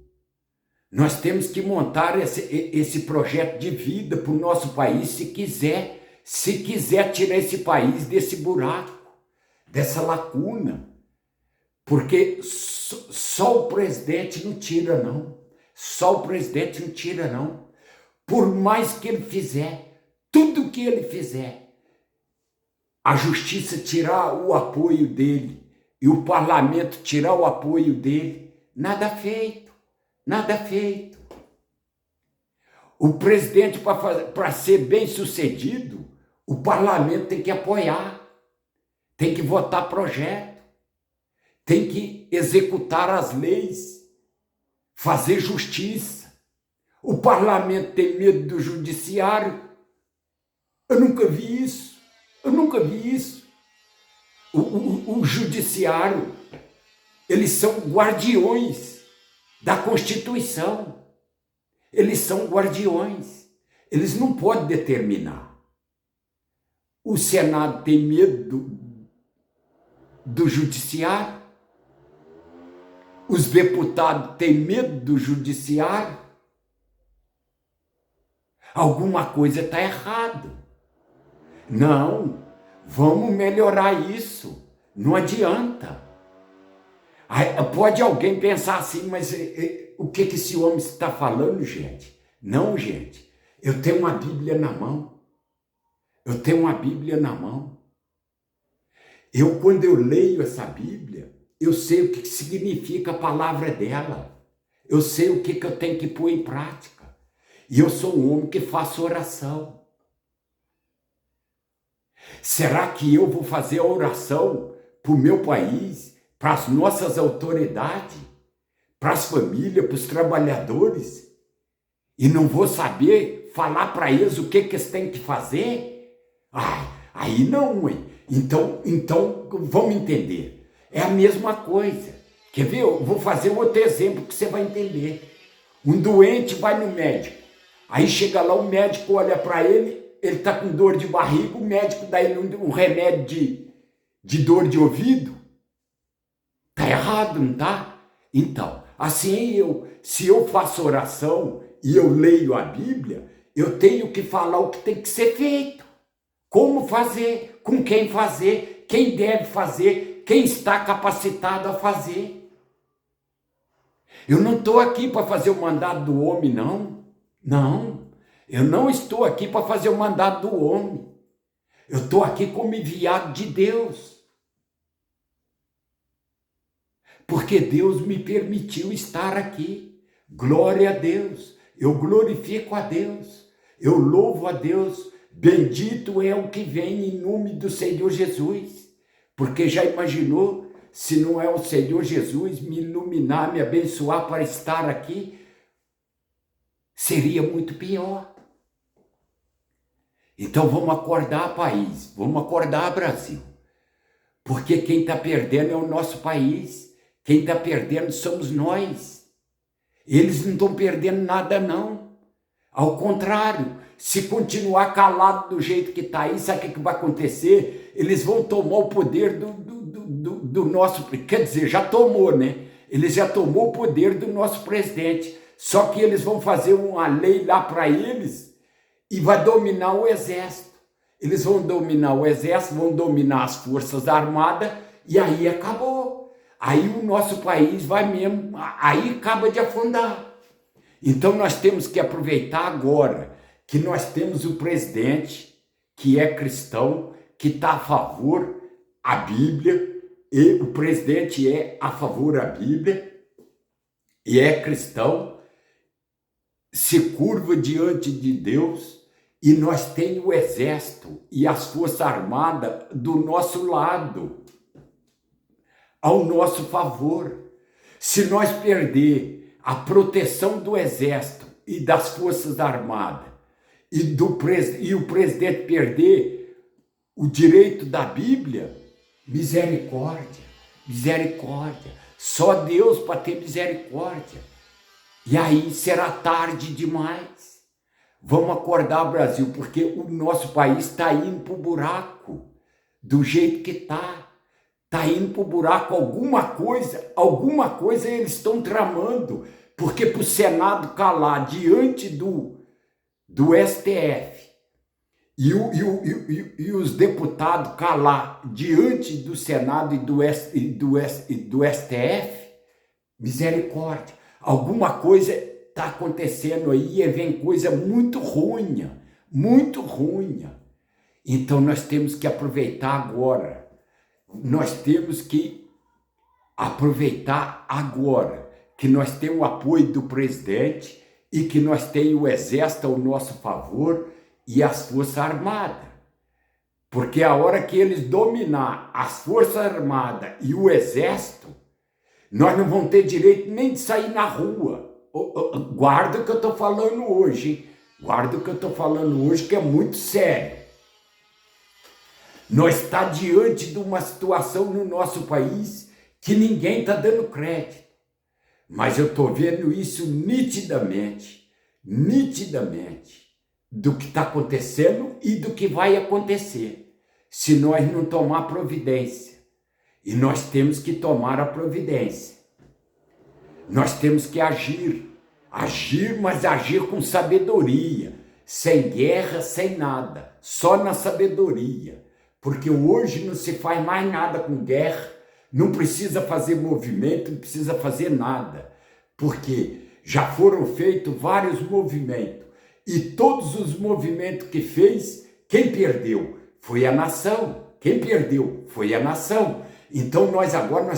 Nós temos que montar esse projeto de vida para o nosso país, se quiser tirar esse país desse buraco, dessa lacuna. Porque só o presidente não tira, não. Só o presidente não tira, não. Por mais que ele fizer, tudo que ele fizer, a justiça tirar o apoio dele e o parlamento tirar o apoio dele, nada feito, nada feito. O presidente, para ser bem sucedido, o parlamento tem que apoiar, tem que votar projeto, tem que executar as leis, fazer justiça. O parlamento tem medo do judiciário. Eu nunca vi isso, eu nunca vi isso. O judiciário, eles são guardiões da Constituição. Eles são guardiões. Eles não podem determinar. O Senado tem medo do judiciário. Os deputados têm medo do judiciário. Alguma coisa está errada. Não, vamos melhorar isso. Não adianta. Pode alguém pensar assim, mas o que esse homem está falando, gente? Não, gente. Eu tenho uma Bíblia na mão. Eu tenho uma Bíblia na mão. Quando eu leio essa Bíblia, eu sei o que significa a palavra dela. Eu sei o que eu tenho que pôr em prática. E eu sou um homem que faço oração. Será que eu vou fazer a oração para o meu país, para as nossas autoridades, para as famílias, para os trabalhadores, e não vou saber falar para eles o que eles têm que fazer? Aí não, ué. Então vamos entender. É a mesma coisa. Quer ver? Eu vou fazer outro exemplo que você vai entender. Um doente vai no médico. Aí chega lá, o médico olha para ele ele está com dor de barriga, o médico dá ele um remédio de dor de ouvido. Está errado, não está? Então, assim se eu faço oração e eu leio a Bíblia, eu tenho que falar o que tem que ser feito. Como fazer, com quem fazer, quem deve fazer, quem está capacitado a fazer. Eu não estou aqui para fazer o mandado do homem, não. Não, eu não estou aqui para fazer o mandado do homem. Eu estou aqui como enviado de Deus. Porque Deus me permitiu estar aqui. Glória a Deus. Eu glorifico a Deus. Eu louvo a Deus. Bendito é o que vem em nome do Senhor Jesus. Porque já imaginou se não é o Senhor Jesus me iluminar, me abençoar para estar aqui? Seria muito pior. Então vamos acordar, país. Vamos acordar, Brasil. Porque quem está perdendo é o nosso país. Quem está perdendo somos nós. Eles não estão perdendo nada, não. Ao contrário, se continuar calado do jeito que está aí, sabe o que vai acontecer? Eles vão tomar o poder do nosso... Quer dizer, já tomou, né? Eles já tomou o poder do nosso presidente. Só que eles vão fazer uma lei lá para eles e vai dominar o exército. Eles vão dominar o exército, vão dominar as forças armadas e aí acabou. Aí o nosso país vai mesmo, aí acaba de afundar. Então nós temos que aproveitar agora que nós temos o presidente que é cristão, que está a favor da Bíblia, e o presidente é a favor da Bíblia e é cristão, se curva diante de Deus, e nós temos o exército e as forças armadas do nosso lado, ao nosso favor. Se nós perder a proteção do exército e das forças armadas e o presidente perder o direito da Bíblia, misericórdia, misericórdia. Só Deus para ter misericórdia. E aí será tarde demais. Vamos acordar, Brasil, porque o nosso país está indo para o buraco, do jeito que está. Está indo para o buraco, alguma coisa eles estão tramando, porque para o Senado calar diante do STF e os deputados calar diante do Senado e do STF, misericórdia, alguma coisa está acontecendo aí e vem coisa muito ruim, muito ruim. Então nós temos que aproveitar agora. Nós temos que aproveitar agora que nós temos o apoio do presidente e que nós temos o exército ao nosso favor e as forças armadas. Porque a hora que eles dominar as forças armadas e o exército, nós não vamos ter direito nem de sair na rua. Guarda o que eu estou falando hoje, hein? Guarda o que eu estou falando hoje, que é muito sério. Nós estamos diante de uma situação no nosso país que ninguém está dando crédito. Mas eu estou vendo isso nitidamente, do que está acontecendo e do que vai acontecer, se nós não tomar providência. E nós temos que tomar a providência. Nós temos que agir, mas agir com sabedoria, sem guerra, sem nada, só na sabedoria. Porque hoje não se faz mais nada com guerra, não precisa fazer movimento, não precisa fazer nada. Porque já foram feitos vários movimentos. E todos os movimentos que fez, quem perdeu? Foi a nação. Quem perdeu? Foi a nação. Então nós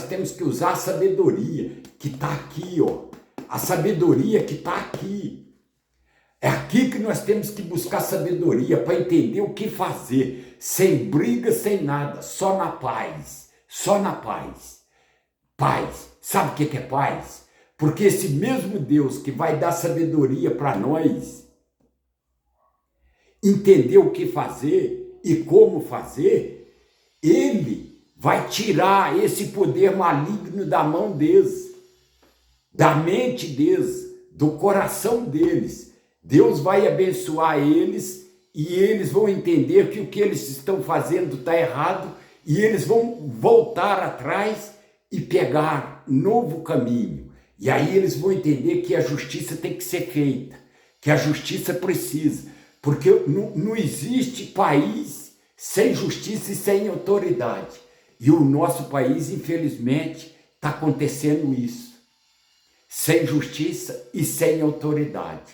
temos que usar a sabedoria que está aqui, ó. A sabedoria que está aqui. É aqui que nós temos que buscar sabedoria para entender o que fazer, sem briga, sem nada, só na paz, só na paz. Paz, sabe o que é paz? Porque esse mesmo Deus que vai dar sabedoria para nós, entender o que fazer e como fazer, Ele vai tirar esse poder maligno da mão deles, da mente deles, do coração deles. Deus vai abençoar eles e eles vão entender que o que eles estão fazendo está errado, e eles vão voltar atrás e pegar novo caminho. E aí eles vão entender que a justiça tem que ser feita, que a justiça precisa, porque não existe país sem justiça e sem autoridade. E o nosso país, infelizmente, está acontecendo isso. Sem justiça e sem autoridade.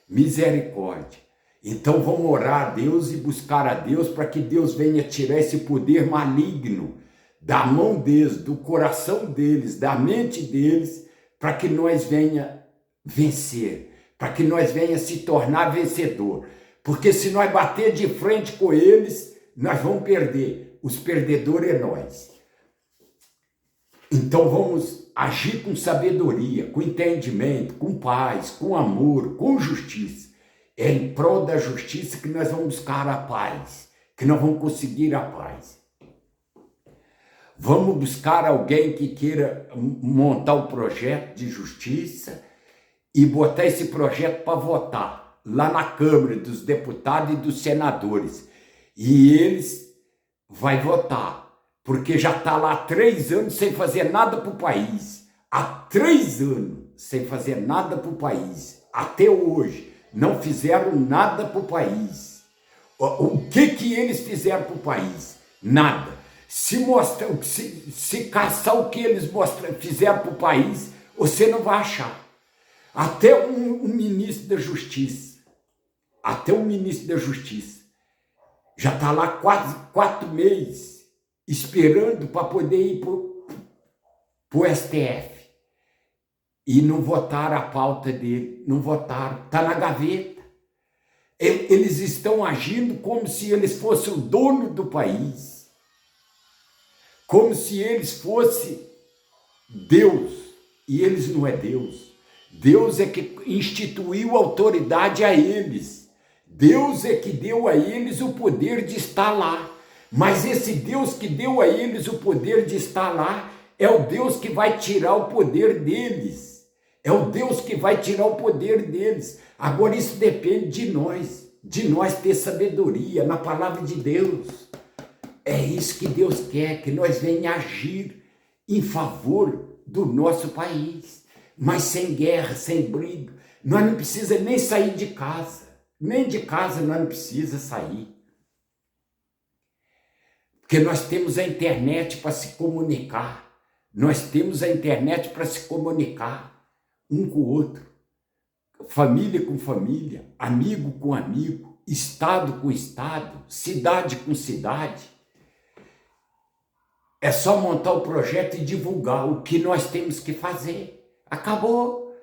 Misericórdia. Então vamos orar a Deus e buscar a Deus para que Deus venha tirar esse poder maligno da mão deles, do coração deles, da mente deles, para que nós venha vencer, para que nós venha se tornar vencedor. Porque se nós bater de frente com eles, nós vamos perder. Os perdedores é nós. Então vamos agir com sabedoria, com entendimento, com paz, com amor, com justiça. É em prol da justiça que nós vamos buscar a paz, que nós vamos conseguir a paz. Vamos buscar alguém que queira montar um projeto de justiça e botar esse projeto para votar lá na Câmara dos Deputados e dos Senadores. E eles vão votar, porque já está lá há 3 anos sem fazer nada para o país. Há 3 anos sem fazer nada para o país. Até hoje não fizeram nada para o país. O que eles fizeram para o país? Nada. Se caçar o que eles fizeram para o país, você não vai achar. Até um ministro da Justiça, já está lá quase 4 meses, esperando para poder ir para o STF. E não votaram a pauta dele, não votaram, está na gaveta. Eles estão agindo como se eles fossem o dono do país. Como se eles fossem Deus, e eles não é Deus. Deus é que instituiu autoridade a eles. Deus é que deu a eles o poder de estar lá. Mas esse Deus que deu a eles o poder de estar lá é o Deus que vai tirar o poder deles. É o Deus que vai tirar o poder deles. Agora isso depende de nós ter sabedoria na palavra de Deus. É isso que Deus quer, que nós venhamos agir em favor do nosso país, mas sem guerra, sem briga. Nós não precisamos nem sair de casa, nem de casa nós não precisamos sair. Porque nós temos a internet para se comunicar, nós temos a internet para se comunicar um com o outro, família com família, amigo com amigo, estado com estado, cidade com cidade. É só montar o projeto e divulgar o que nós temos que fazer. Acabou.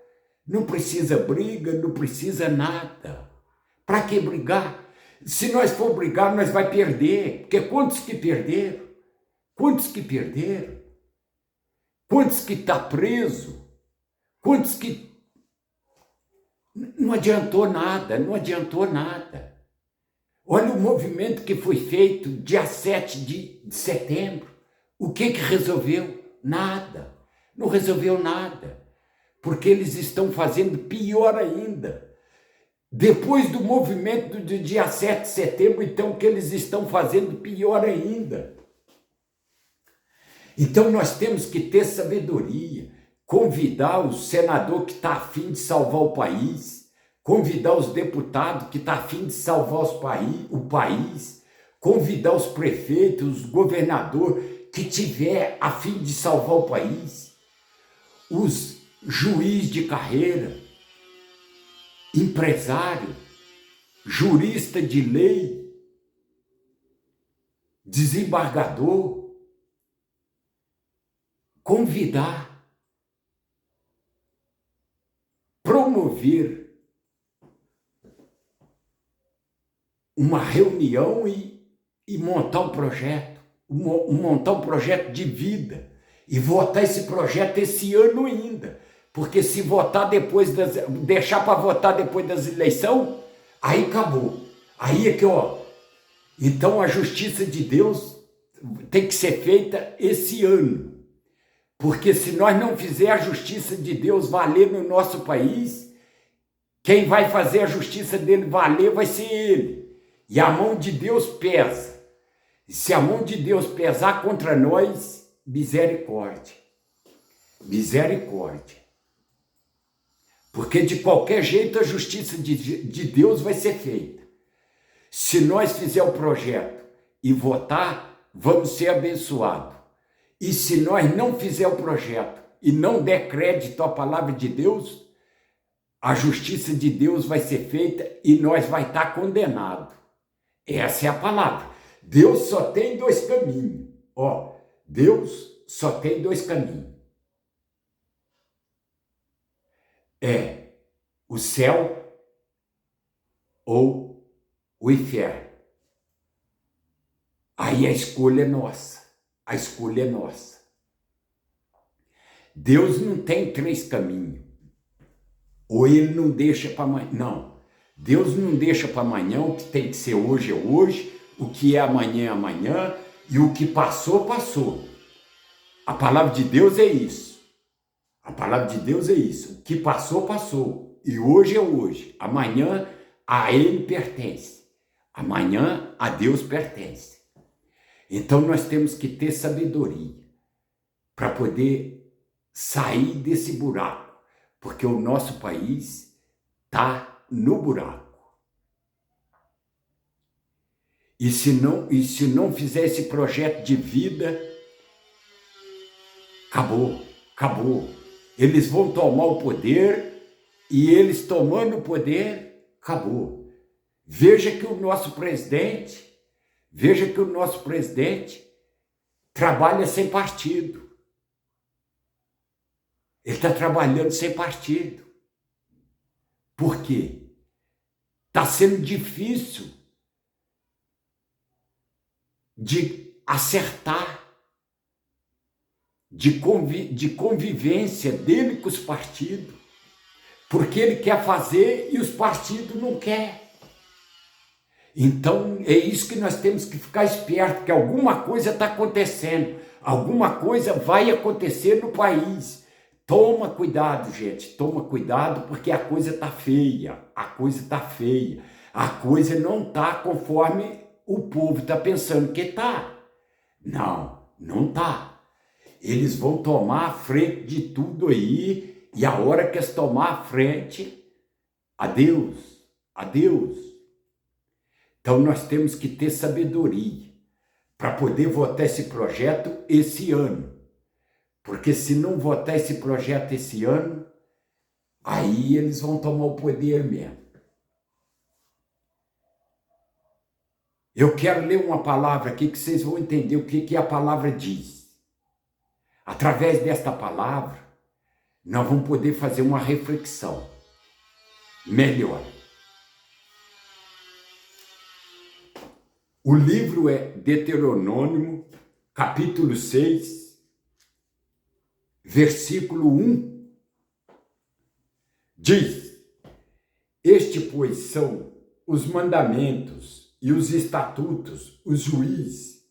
Não precisa briga, não precisa nada. Para que brigar? Se nós for brigar, nós vai perder. Porque quantos que perderam? Quantos que perderam? Quantos que está preso? Quantos que... Não adiantou nada, não adiantou nada. Olha o movimento que foi feito dia 7 de setembro. O que resolveu? Nada. Não resolveu nada. Porque eles estão fazendo pior ainda. Depois do movimento do dia 7 de setembro, então, o que eles estão fazendo pior ainda. Então, nós temos que ter sabedoria. Convidar o senador que está a fim de salvar o país. Convidar os deputados que estão a fim de salvar o país. Convidar os prefeitos, os governadores que tiver a fim de salvar o país, os juiz de carreira, empresário, jurista de lei, desembargador, convidar, promover uma reunião e montar um projeto. Montar um projeto de vida e votar esse projeto esse ano ainda, porque se votar depois deixar para votar depois das eleições, aí acabou, aí é que então a justiça de Deus tem que ser feita esse ano, porque se nós não fizer a justiça de Deus valer no nosso país, quem vai fazer a justiça dele valer vai ser ele. E a mão de Deus pesa. E se a mão de Deus pesar contra nós, misericórdia. Misericórdia. Porque de qualquer jeito a justiça de Deus vai ser feita. Se nós fizer o projeto e votar, vamos ser abençoados. E se nós não fizer o projeto e não der crédito à palavra de Deus, a justiça de Deus vai ser feita e nós vai estar condenados. Essa é a palavra. Deus só tem dois caminhos. Deus só tem dois caminhos. É o céu ou o inferno. Aí a escolha é nossa. A escolha é nossa. Deus não tem três caminhos. Ou ele não deixa para amanhã. Não. Deus não deixa para amanhã. O que tem que ser hoje é hoje. O que é amanhã é amanhã. E o que passou, passou. A palavra de Deus é isso. A palavra de Deus é isso. O que passou, passou. E hoje é hoje. Amanhã a ele pertence. Amanhã a Deus pertence. Então nós temos que ter sabedoria para poder sair desse buraco. Porque o nosso país está no buraco. E se não fizer esse projeto de vida, acabou. Eles vão tomar o poder e eles tomando o poder, acabou. Veja que o nosso presidente trabalha sem partido. Ele está trabalhando sem partido. Por quê? Está sendo difícil de acertar, de convivência dele com os partidos, porque ele quer fazer e os partidos não querem. Então é isso que nós temos que ficar esperto, que alguma coisa está acontecendo, alguma coisa vai acontecer no país. Toma cuidado, gente, toma cuidado, porque a coisa está feia, a coisa não está conforme o povo está pensando que está. Não está. Eles vão tomar a frente de tudo aí, e a hora que eles tomar a frente, adeus. Então nós temos que ter sabedoria para poder votar esse projeto esse ano. Porque se não votar esse projeto esse ano, aí eles vão tomar o poder mesmo. Eu quero ler uma palavra aqui que vocês vão entender o que a palavra diz. Através desta palavra, nós vamos poder fazer uma reflexão melhor. O livro é Deuteronômio, capítulo 6, versículo 1. Diz: Este, pois, são os mandamentos e os estatutos, os juízes,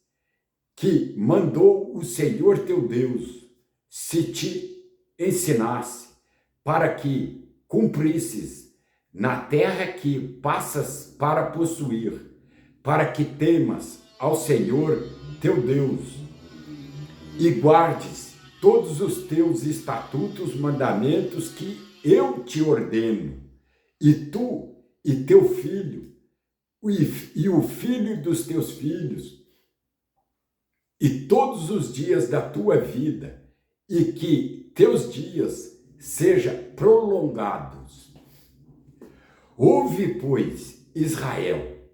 que mandou o Senhor teu Deus, se te ensinasse, para que cumprisses na terra que passas para possuir, para que temas ao Senhor teu Deus e guardes todos os teus estatutos, mandamentos que eu te ordeno, e tu e teu filho, e o filho dos teus filhos, e todos os dias da tua vida, e que teus dias sejam prolongados. Ouve, pois, Israel,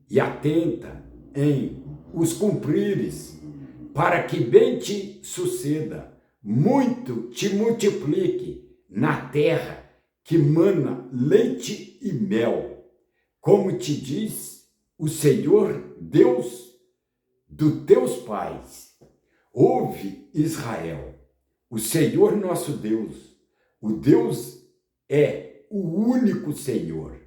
e atenta em os cumprires, para que bem te suceda, muito te multiplique na terra que mana leite e mel, como te diz o Senhor Deus dos teus pais. Ouve, Israel, o Senhor nosso Deus, o Deus é o único Senhor.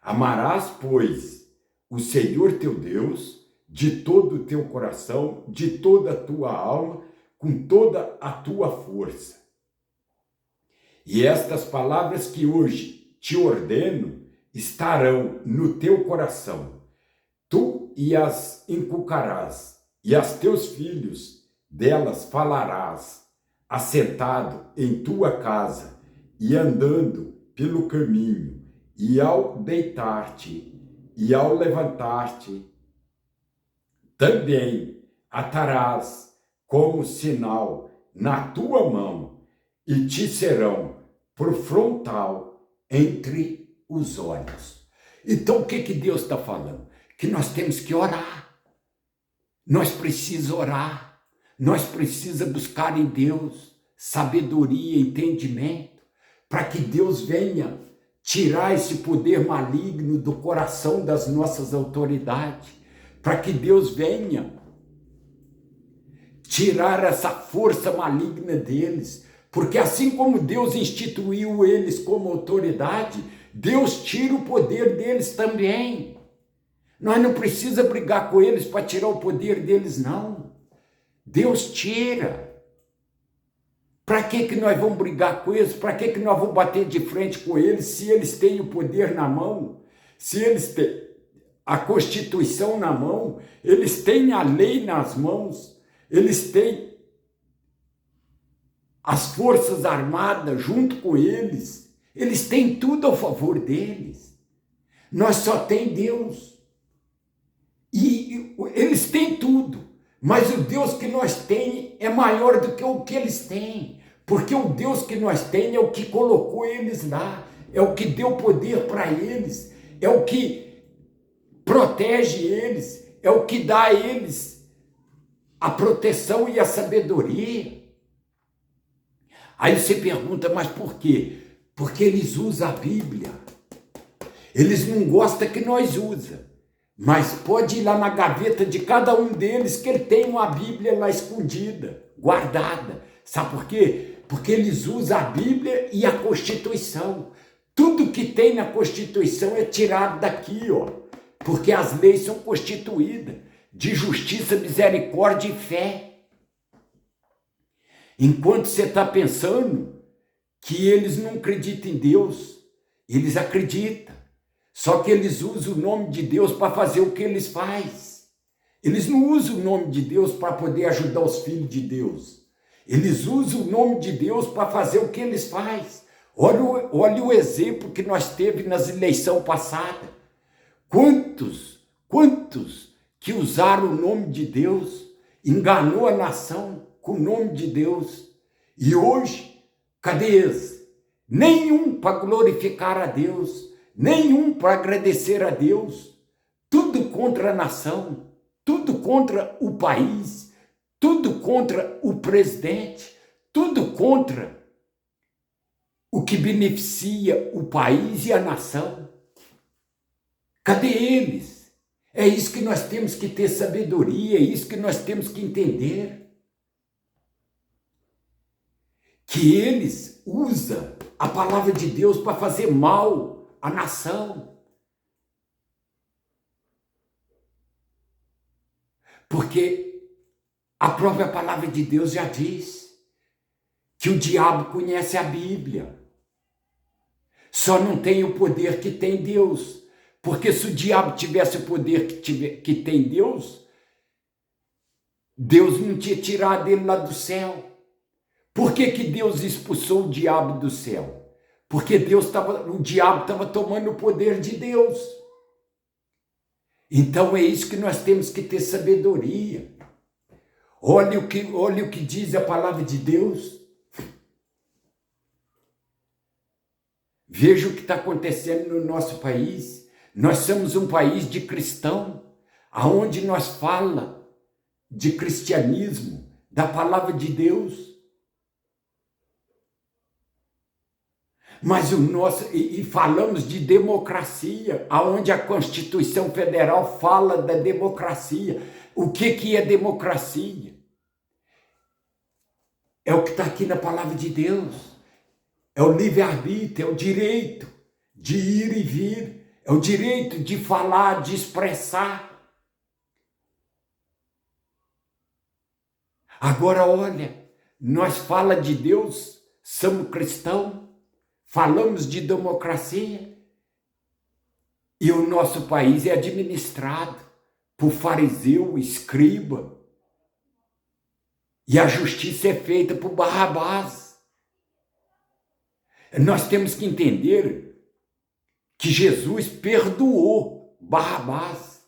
Amarás, pois, o Senhor teu Deus de todo o teu coração, de toda a tua alma, com toda a tua força. E estas palavras que hoje te ordeno estarão no teu coração. e as inculcarás, e aos teus filhos delas falarás, assentado em tua casa e andando pelo caminho, e ao deitar-te e ao levantar-te, também atarás como sinal na tua mão, e te serão por frontal entre os olhos. Então, o que Deus está falando? Que nós temos que orar. Nós precisamos orar. Nós precisamos buscar em Deus sabedoria, entendimento, para que Deus venha tirar esse poder maligno do coração das nossas autoridades, para que Deus venha tirar essa força maligna deles, porque assim como Deus instituiu eles como autoridade, Deus tira o poder deles também. Nós não precisamos brigar com eles para tirar o poder deles, não. Deus tira. Para que nós vamos brigar com eles? Para que nós vamos bater de frente com eles se eles têm o poder na mão? Se eles têm a Constituição na mão, eles têm a lei nas mãos, eles têm as Forças Armadas junto com eles, eles têm tudo a favor deles. Nós só tem Deus. E eles têm tudo, mas o Deus que nós temos é maior do que o que eles têm, porque o Deus que nós temos é o que colocou eles lá, é o que deu poder para eles, é o que protege eles, é o que dá a eles a proteção e a sabedoria. Aí você pergunta, mas por quê? Porque eles usam a Bíblia. Eles não gostam que nós usamos. Mas pode ir lá na gaveta de cada um deles que ele tem uma Bíblia lá escondida, guardada. Sabe por quê? Porque eles usam a Bíblia e a Constituição. Tudo que tem na Constituição é tirado daqui, ó. Porque as leis são constituídas de justiça, misericórdia e fé. Enquanto você está pensando que eles não acreditam em Deus, eles acreditam. Só que eles usam o nome de Deus para fazer o que eles fazem. Eles não usam o nome de Deus para poder ajudar os filhos de Deus. Eles usam o nome de Deus para fazer o que eles fazem. Olha o exemplo que nós teve nas eleições passadas. Quantos que usaram o nome de Deus, enganou a nação com o nome de Deus. E hoje, cadê eles? Nenhum para glorificar a Deus. Nenhum para agradecer a Deus, tudo contra a nação, tudo contra o país, tudo contra o presidente, tudo contra o que beneficia o país e a nação. Cadê eles? É isso que nós temos que ter sabedoria, é isso que nós temos que entender. Que eles usam a palavra de Deus para fazer mal a nação. Porque a própria palavra de Deus já diz que o diabo conhece a Bíblia. Só não tem o poder que tem Deus. Porque se o diabo tivesse o poder que tem Deus, Deus não tinha tirado ele lá do céu. Por que Deus expulsou o diabo do céu? Porque o diabo estava tomando o poder de Deus. Então é isso que nós temos que ter sabedoria. Olha o que diz a palavra de Deus. Veja o que está acontecendo no nosso país. Nós somos um país de cristão, aonde nós fala de cristianismo, da palavra de Deus. Mas e falamos de democracia, aonde a Constituição Federal fala da democracia. O que é democracia? É o que está aqui na palavra de Deus. É o livre-arbítrio, é o direito de ir e vir, é o direito de falar, de expressar. Agora olha, nós fala de Deus, somos cristãos, falamos de democracia e o nosso país é administrado para o fariseu, escriba, e a justiça é feita por Barrabás. Nós temos que entender que Jesus perdoou Barrabás.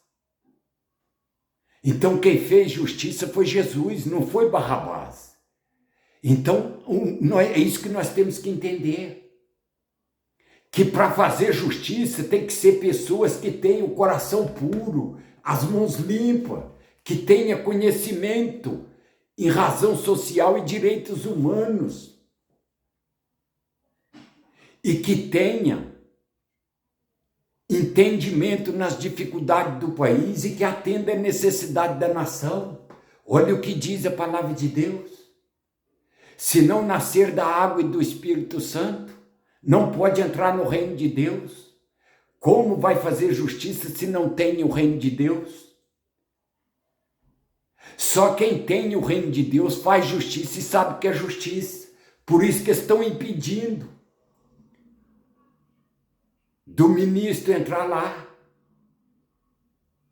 Então quem fez justiça foi Jesus, não foi Barrabás. Então é isso que nós temos que entender. Que para fazer justiça tem que ser pessoas que tenham o coração puro, as mãos limpas, que tenham conhecimento em razão social e direitos humanos. E que tenha entendimento nas dificuldades do país e que atenda à necessidade da nação. Olha o que diz a palavra de Deus. Se não nascer da água e do Espírito Santo, não pode entrar no reino de Deus. Como vai fazer justiça se não tem o reino de Deus? Só quem tem o reino de Deus faz justiça e sabe o que é justiça. Por isso que estão impedindo do ministro entrar lá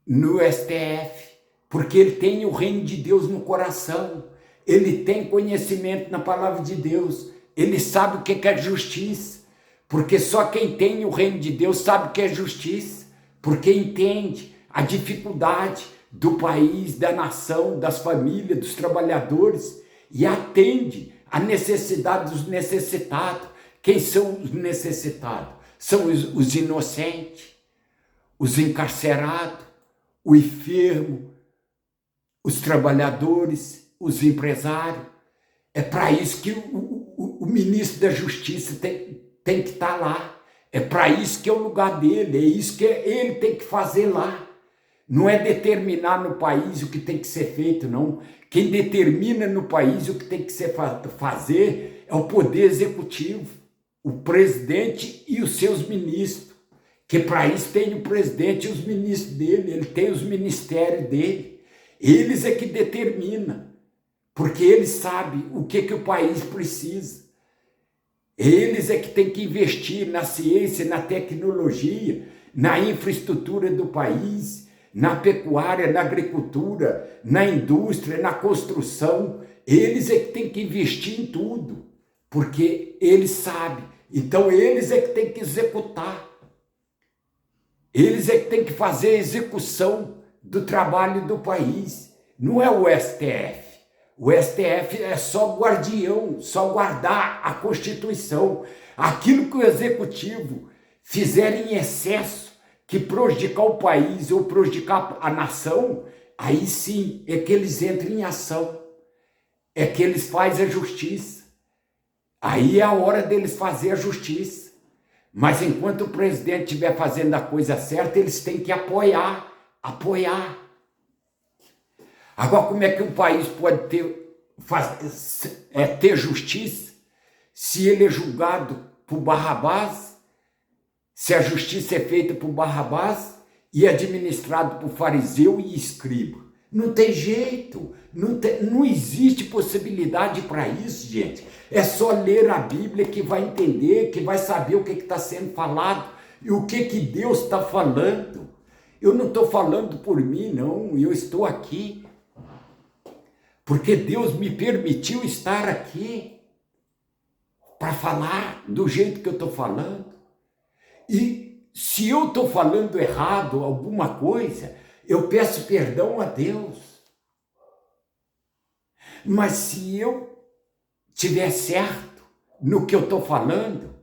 no STF, porque ele tem o reino de Deus no coração, ele tem conhecimento na palavra de Deus, ele sabe o que é justiça, porque só quem tem o reino de Deus sabe o que é justiça, porque entende a dificuldade do país, da nação, das famílias, dos trabalhadores, e atende a necessidade dos necessitados. Quem são os necessitados? São os inocentes, os encarcerados, o enfermo, os trabalhadores, os empresários. É para isso que o ministro da Justiça tem que estar lá. É para isso que é o lugar dele, é isso que ele tem que fazer lá. Não é determinar no país o que tem que ser feito, não. Quem determina no país o que tem que ser fazer é o poder executivo, o presidente e os seus ministros, que para isso tem o presidente e os ministros dele, ele tem os ministérios dele. Eles é que determinam, porque eles sabem o que o país precisa. Eles é que tem que investir na ciência, na tecnologia, na infraestrutura do país, na pecuária, na agricultura, na indústria, na construção. Eles é que tem que investir em tudo, porque eles sabem. Então eles é que tem que executar. Eles é que tem que fazer a execução do trabalho do país. Não é o STF. O STF é só guardião, só guardar a Constituição. Aquilo que o Executivo fizer em excesso, que prejudicar o país ou prejudicar a nação, aí sim é que eles entram em ação. É que eles fazem a justiça. Aí é a hora deles fazer a justiça. Mas enquanto o presidente estiver fazendo a coisa certa, eles têm que apoiar. Agora, como é que um país pode ter justiça se ele é julgado por Barrabás, se a justiça é feita por Barrabás e administrado por fariseu e escriba? Não tem jeito, não existe possibilidade para isso, gente. É só ler a Bíblia que vai entender, que vai saber o que está sendo falado e o que Deus está falando. Eu não estou falando por mim, não, eu estou aqui porque Deus me permitiu estar aqui para falar do jeito que eu estou falando. E se eu estou falando errado alguma coisa, eu peço perdão a Deus. Mas se eu tiver certo no que eu estou falando,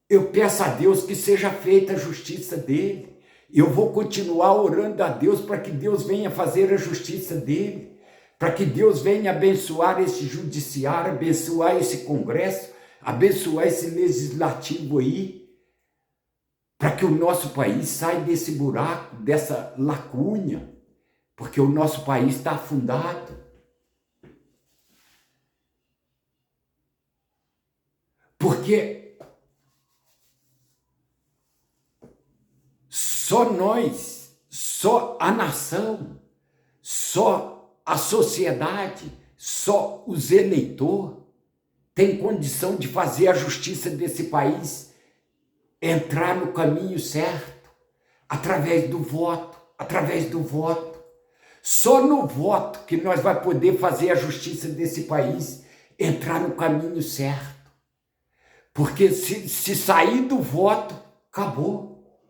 eu peço a Deus que seja feita a justiça dele. Eu vou continuar orando a Deus para que Deus venha fazer a justiça dele, para que Deus venha abençoar esse judiciário, abençoar esse Congresso, abençoar esse legislativo aí, para que o nosso país saia desse buraco, dessa lacuna, porque o nosso país está afundado. Porque só nós, só a nação, só a sociedade, só os eleitores têm condição de fazer a justiça desse país entrar no caminho certo, através do voto, através do voto. Só no voto que nós vamos poder fazer a justiça desse país entrar no caminho certo. Porque se sair do voto, acabou.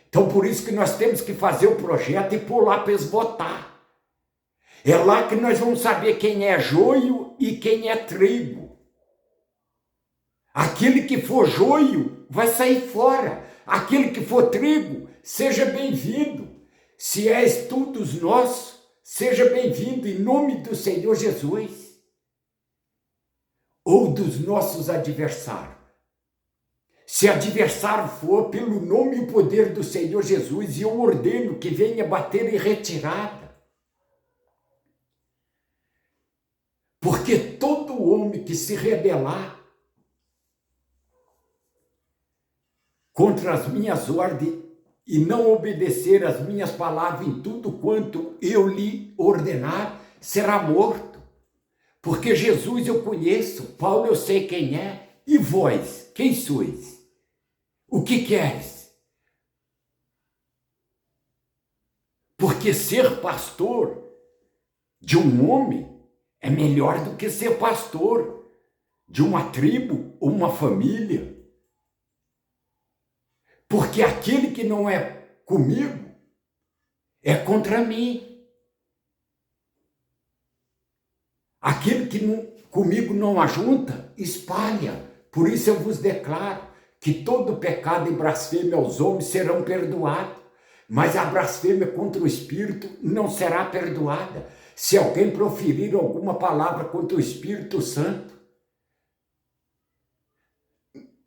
Então, por isso que nós temos que fazer o projeto e pôr lá para eles votar. É lá que nós vamos saber quem é joio e quem é trigo. Aquele que for joio vai sair fora. Aquele que for trigo, seja bem-vindo. Se és tu dos nossos, seja bem-vindo em nome do Senhor Jesus. Ou dos nossos adversários. Se adversário for pelo nome e poder do Senhor Jesus, eu ordeno que venha bater em retirada. Porque todo homem que se rebelar contra as minhas ordens e não obedecer às minhas palavras em tudo quanto eu lhe ordenar, será morto. Porque Jesus eu conheço, Paulo eu sei quem é, e vós, quem sois? O que queres? Porque ser pastor de um homem é melhor do que ser pastor de uma tribo ou uma família. Porque aquele que não é comigo é contra mim. Aquele que comigo não ajunta, espalha. Por isso eu vos declaro que todo pecado e blasfêmia aos homens serão perdoados, mas a blasfêmia contra o Espírito não será perdoada. Se alguém proferir alguma palavra contra o Espírito Santo,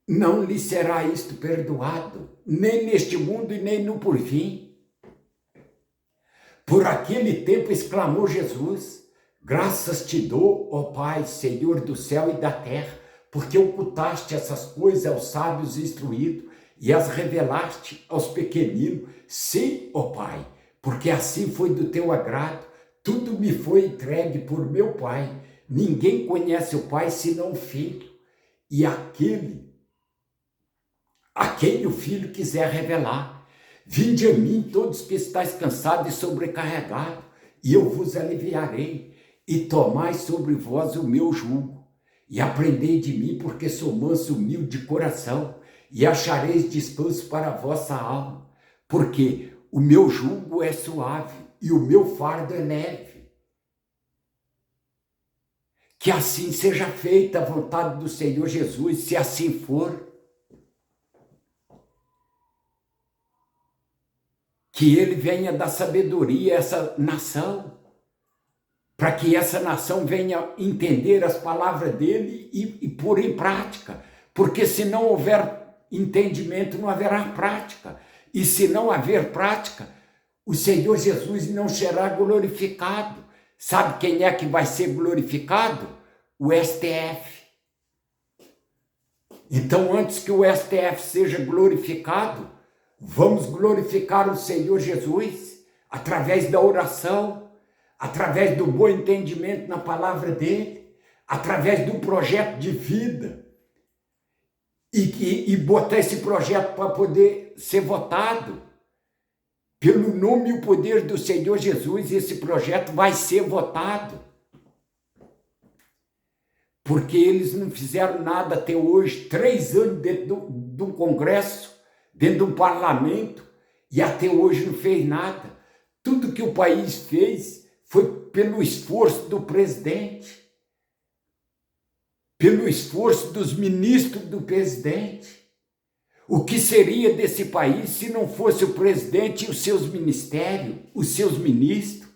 não lhe será isto perdoado, nem neste mundo e nem no porvir. Por aquele tempo exclamou Jesus: graças te dou, ó Pai, Senhor do céu e da terra, porque ocultaste essas coisas aos sábios instruídos e as revelaste aos pequeninos. Sim, ó Pai, porque assim foi do teu agrado. Tudo me foi entregue por meu Pai. Ninguém conhece o Pai senão o Filho, e aquele a quem o Filho quiser revelar. Vinde a mim todos que estáis cansados e sobrecarregados, e eu vos aliviarei. E tomai sobre vós o meu jugo, e aprendei de mim, porque sou manso e humilde de coração, e achareis descanso para a vossa alma, porque o meu jugo é suave e o meu fardo é leve. Que assim seja feita a vontade do Senhor Jesus, se assim for. Que ele venha dar sabedoria a essa nação, para que essa nação venha entender as palavras dele e pôr em prática. Porque se não houver entendimento, não haverá prática. E se não haver prática, o Senhor Jesus não será glorificado. Sabe quem é que vai ser glorificado? O STF. Então, antes que o STF seja glorificado, vamos glorificar o Senhor Jesus através da oração, através do bom entendimento na palavra dele, através do projeto de vida, e botar esse projeto para poder ser votado. Pelo nome e o poder do Senhor Jesus, esse projeto vai ser votado. Porque eles não fizeram nada até hoje, 3 anos dentro de um congresso, dentro de um parlamento, e até hoje não fez nada. Tudo que o país fez foi pelo esforço do presidente, pelo esforço dos ministros do presidente. O que seria desse país se não fosse o presidente e os seus ministérios, os seus ministros,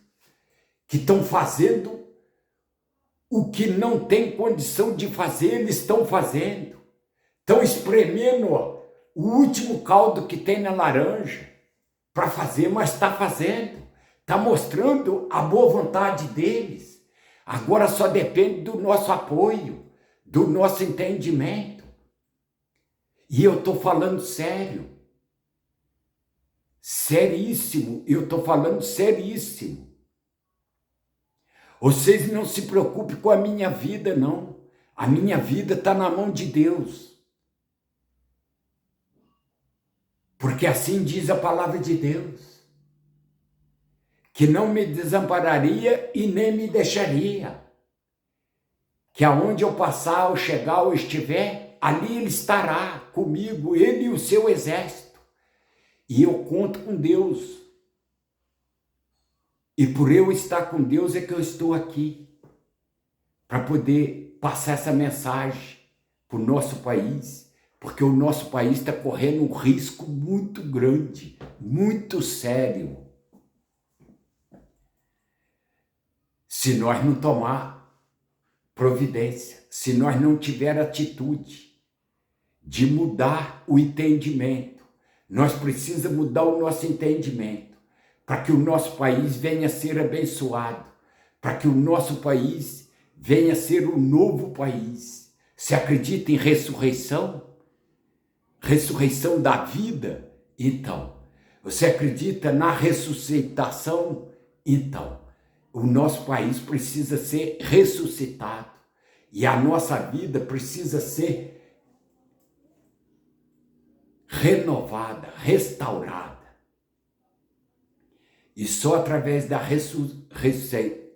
que estão fazendo o que não tem condição de fazer, eles estão fazendo. Estão espremendo o último caldo que tem na laranja para fazer, mas está fazendo. Está mostrando a boa vontade deles. Agora só depende do nosso apoio, do nosso entendimento. E eu estou falando sério. Seríssimo. Eu estou falando seríssimo. Vocês não se preocupem com a minha vida, não. A minha vida está na mão de Deus. Porque assim diz a palavra de Deus. que não me desampararia e nem me deixaria, que aonde eu passar, ou chegar, ou estiver, ali ele estará comigo, ele e o seu exército. E eu conto com Deus. E por eu estar com Deus é que eu estou aqui, para poder passar essa mensagem para o nosso país, porque o nosso país está correndo um risco muito grande, muito sério, se nós não tomar providência, se nós não tiver atitude de mudar o entendimento. Nós precisamos mudar o nosso entendimento para que o nosso país venha a ser abençoado, para que o nosso país venha a ser um novo país. Você acredita em ressurreição? Ressurreição da vida? Então. Você acredita na ressuscitação? Então. O nosso país precisa ser ressuscitado e a nossa vida precisa ser renovada, restaurada. E só através da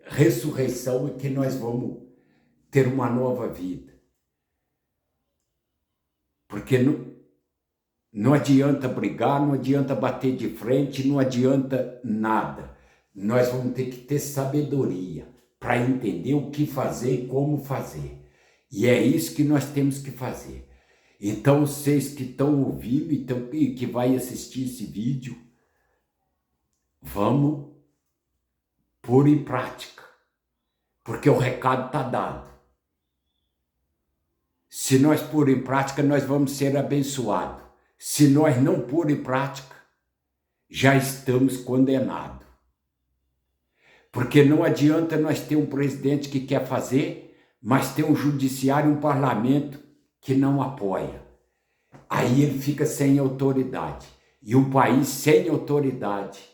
ressurreição é que nós vamos ter uma nova vida. Porque não adianta brigar, não adianta bater de frente, não adianta nada. Nós vamos ter que ter sabedoria para entender o que fazer e como fazer. E é isso que nós temos que fazer. Então, vocês que estão ouvindo e que vai assistir esse vídeo, vamos pôr em prática, porque o recado está dado. Se nós pôr em prática, nós vamos ser abençoados. Se nós não pôr em prática, já estamos condenados. Porque não adianta nós ter um presidente que quer fazer, mas ter um judiciário, um parlamento que não apoia. Aí ele fica sem autoridade. E um país sem autoridade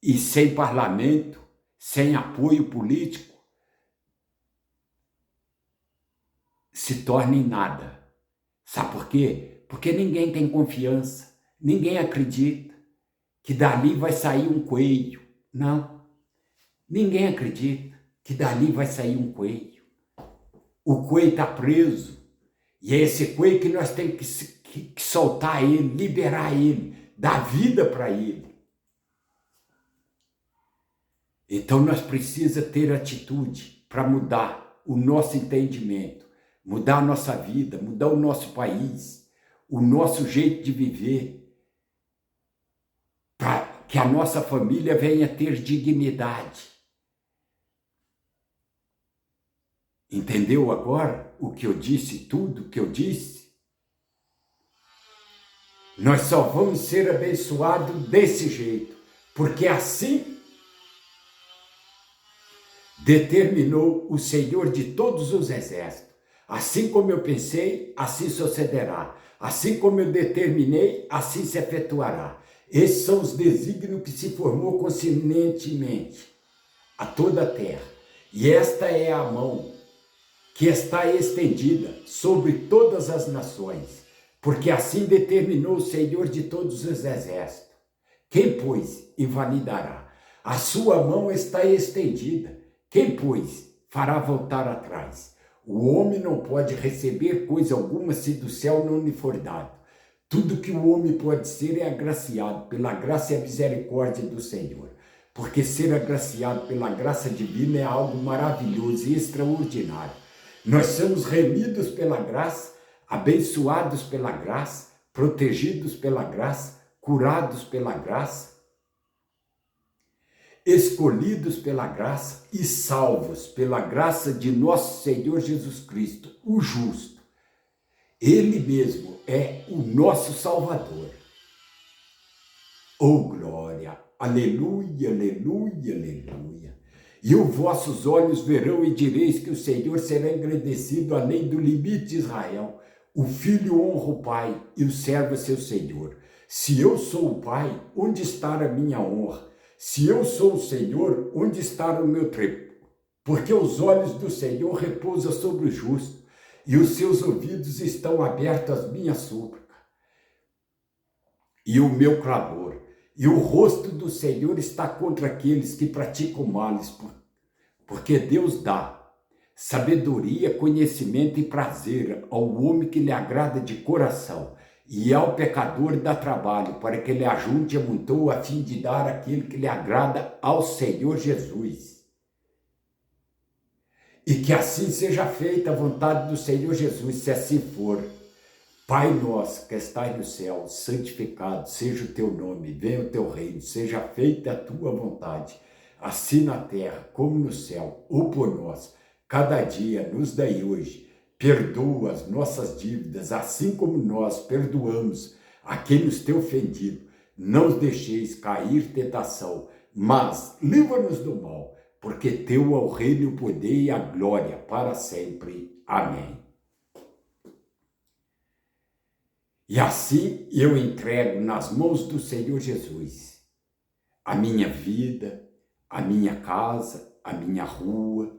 e sem parlamento, sem apoio político, se torna em nada. Sabe por quê? Porque ninguém tem confiança, ninguém acredita que dali vai sair um coelho. Não. Ninguém acredita que dali vai sair um coelho. O coelho está preso. E é esse coelho que nós temos que soltar ele, liberar ele, dar vida para ele. Então nós precisamos ter atitude para mudar o nosso entendimento, mudar a nossa vida, mudar o nosso país, o nosso jeito de viver, para que a nossa família venha ter dignidade. Entendeu agora o que eu disse, tudo que eu disse? Nós só vamos ser abençoados desse jeito, porque assim determinou o Senhor de todos os exércitos. Assim como eu pensei, assim sucederá. Assim como eu determinei, assim se efetuará. Esses são os desígnios que se formou conscientemente a toda a terra. E esta é a mão que está estendida sobre todas as nações, porque assim determinou o Senhor de todos os exércitos. Quem, pois, invalidará? A sua mão está estendida. Quem, pois, fará voltar atrás? O homem não pode receber coisa alguma se do céu não lhe for dado. Tudo que o homem pode ser é agraciado pela graça e a misericórdia do Senhor. Porque ser agraciado pela graça divina é algo maravilhoso e extraordinário. Nós somos remidos pela graça, abençoados pela graça, protegidos pela graça, curados pela graça, escolhidos pela graça e salvos pela graça de nosso Senhor Jesus Cristo, o justo. Ele mesmo é o nosso Salvador. Oh glória! Aleluia, aleluia, aleluia! E os vossos olhos verão e direis que o Senhor será engrandecido além do limite de Israel. O filho honra o pai e o servo seu Senhor. Se eu sou o pai, onde está a minha honra? Se eu sou o Senhor, onde está o meu trepor? Porque os olhos do Senhor repousam sobre o justo e os seus ouvidos estão abertos às minhas súplicas e o meu clamor. E o rosto do Senhor está contra aqueles que praticam males, porque Deus dá sabedoria, conhecimento e prazer ao homem que lhe agrada de coração, e ao pecador dá trabalho, para que ele ajunte e amontoe, a fim de dar aquilo que lhe agrada ao Senhor Jesus. E que assim seja feita a vontade do Senhor Jesus, se assim for. Pai nosso que estás no céu, santificado seja o teu nome, venha o teu reino, seja feita a tua vontade, assim na terra como no céu. O pão nosso cada dia nos dai hoje, perdoa as nossas dívidas, assim como nós perdoamos a quem nos tem ofendido. Não os deixeis cair em tentação, mas livra-nos do mal, porque teu é o reino, o poder e a glória para sempre. Amém. E assim eu entrego nas mãos do Senhor Jesus a minha vida, a minha casa, a minha rua,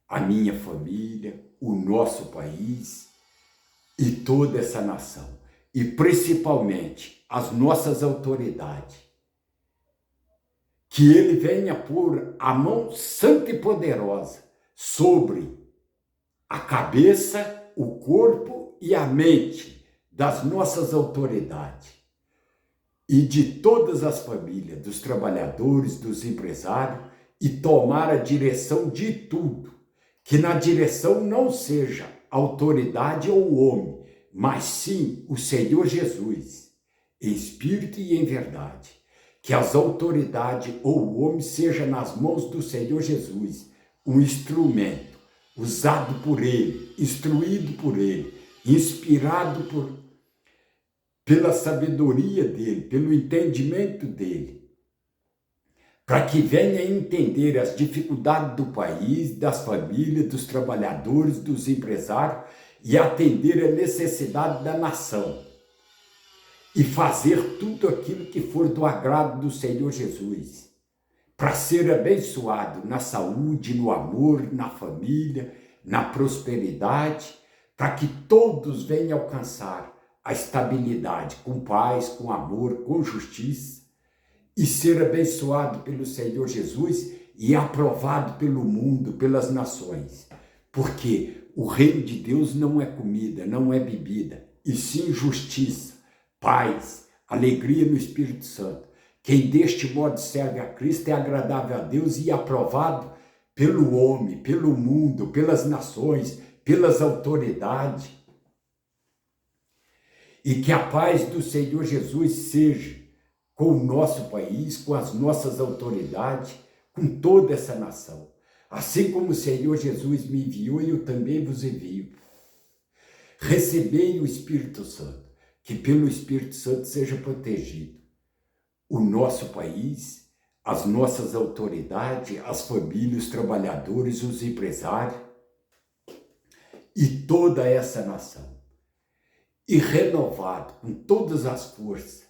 a minha família, o nosso país e toda essa nação. E principalmente as nossas autoridades. Que ele venha pôr a mão santa e poderosa sobre a cabeça, o corpo e a mente das nossas autoridades e de todas as famílias, dos trabalhadores, dos empresários, e tomar a direção de tudo. Que na direção não seja autoridade ou homem, mas sim o Senhor Jesus, em espírito e em verdade. Que as autoridades ou o homem seja nas mãos do Senhor Jesus, um instrumento usado por ele, instruído por ele, inspirado pela sabedoria dele, pelo entendimento dele, para que venha entender as dificuldades do país, das famílias, dos trabalhadores, dos empresários e atender a necessidade da nação e fazer tudo aquilo que for do agrado do Senhor Jesus, para ser abençoado na saúde, no amor, na família, na prosperidade, para que todos venham alcançar a estabilidade com paz, com amor, com justiça, e ser abençoado pelo Senhor Jesus e aprovado pelo mundo, pelas nações. Porque o reino de Deus não é comida, não é bebida, e sim justiça, paz, alegria no Espírito Santo. Quem deste modo serve a Cristo é agradável a Deus e aprovado pelo homem, pelo mundo, pelas nações, pelas autoridades. E que a paz do Senhor Jesus seja com o nosso país, com as nossas autoridades, com toda essa nação. Assim como o Senhor Jesus me enviou, eu também vos envio. Recebei o Espírito Santo, que pelo Espírito Santo seja protegido o nosso país, as nossas autoridades, as famílias, os trabalhadores, os empresários e toda essa nação. E renovado com todas as forças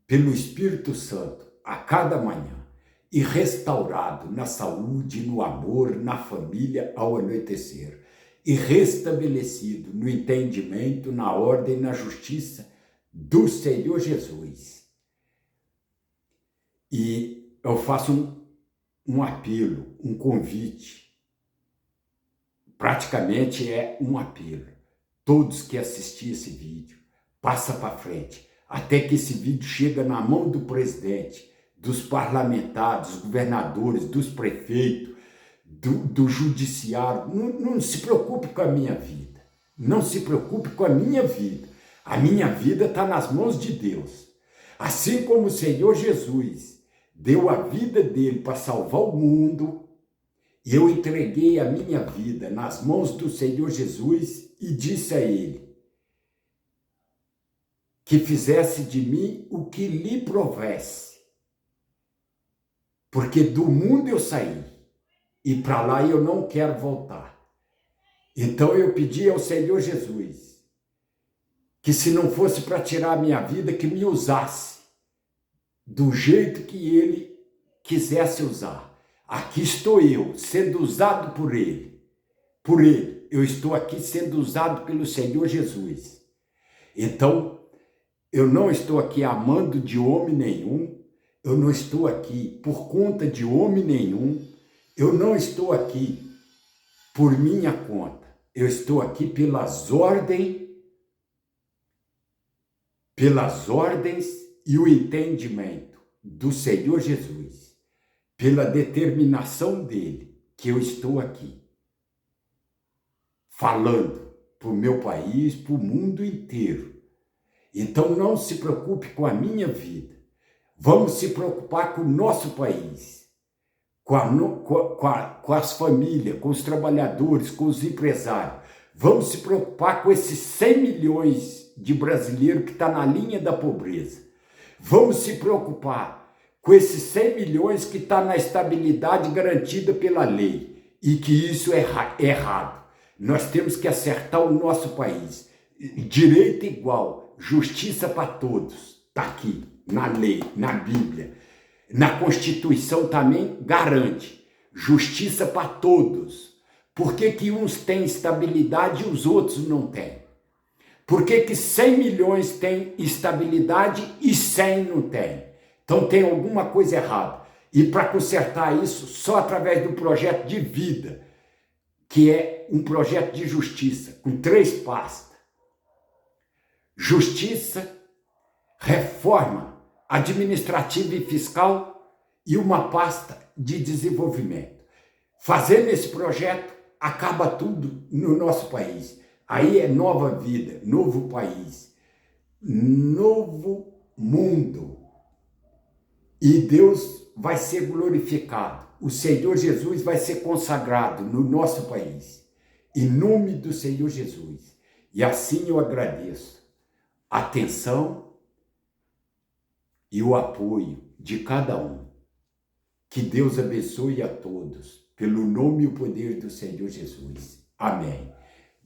pelo Espírito Santo a cada manhã e restaurado na saúde, no amor, na família ao anoitecer e restabelecido no entendimento, na ordem e na justiça do Senhor Jesus. E eu faço um apelo, um convite, praticamente é um apelo. Todos que assistirem esse vídeo, passa para frente, até que esse vídeo chega na mão do presidente, dos parlamentares, dos governadores, dos prefeitos, do judiciário. Não se preocupe com a minha vida, não se preocupe com a minha vida. A minha vida está nas mãos de Deus. Assim como o Senhor Jesus deu a vida dele para salvar o mundo, eu entreguei a minha vida nas mãos do Senhor Jesus e disse a ele que fizesse de mim o que lhe provesse, porque do mundo eu saí e para lá eu não quero voltar. Então eu pedi ao Senhor Jesus que, se não fosse para tirar a minha vida, que me usasse do jeito que ele quisesse usar. Aqui estou eu, sendo usado por ele. Por ele, eu estou aqui sendo usado pelo Senhor Jesus. Então, eu não estou aqui amando de homem nenhum, eu não estou aqui por conta de homem nenhum, eu não estou aqui por minha conta, eu estou aqui pelas ordens e o entendimento do Senhor Jesus, pela determinação dele, que eu estou aqui, falando para o meu país, para o mundo inteiro. Então não se preocupe com a minha vida, vamos se preocupar com o nosso país, com as famílias, com os trabalhadores, com os empresários. Vamos se preocupar com esses 100 milhões de brasileiros que estão na linha da pobreza. Vamos se preocupar com esses 100 milhões que estão na estabilidade garantida pela lei e que isso é errado. Nós temos que acertar o nosso país. Direito igual, justiça para todos. Está aqui, na lei, na Bíblia. Na Constituição também garante justiça para todos. Por que uns têm estabilidade e os outros não têm? Por que 100 milhões têm estabilidade e 100 não têm? Então tem alguma coisa errada. E para consertar isso, só através do projeto de vida, que é um projeto de justiça, com 3 pastas. Justiça, reforma administrativa e fiscal e uma pasta de desenvolvimento. Fazendo esse projeto, acaba tudo no nosso país. Aí é nova vida, novo país, novo mundo. E Deus vai ser glorificado. O Senhor Jesus vai ser consagrado no nosso país. Em nome do Senhor Jesus. E assim eu agradeço a atenção e o apoio de cada um. Que Deus abençoe a todos, pelo nome e o poder do Senhor Jesus. Amém.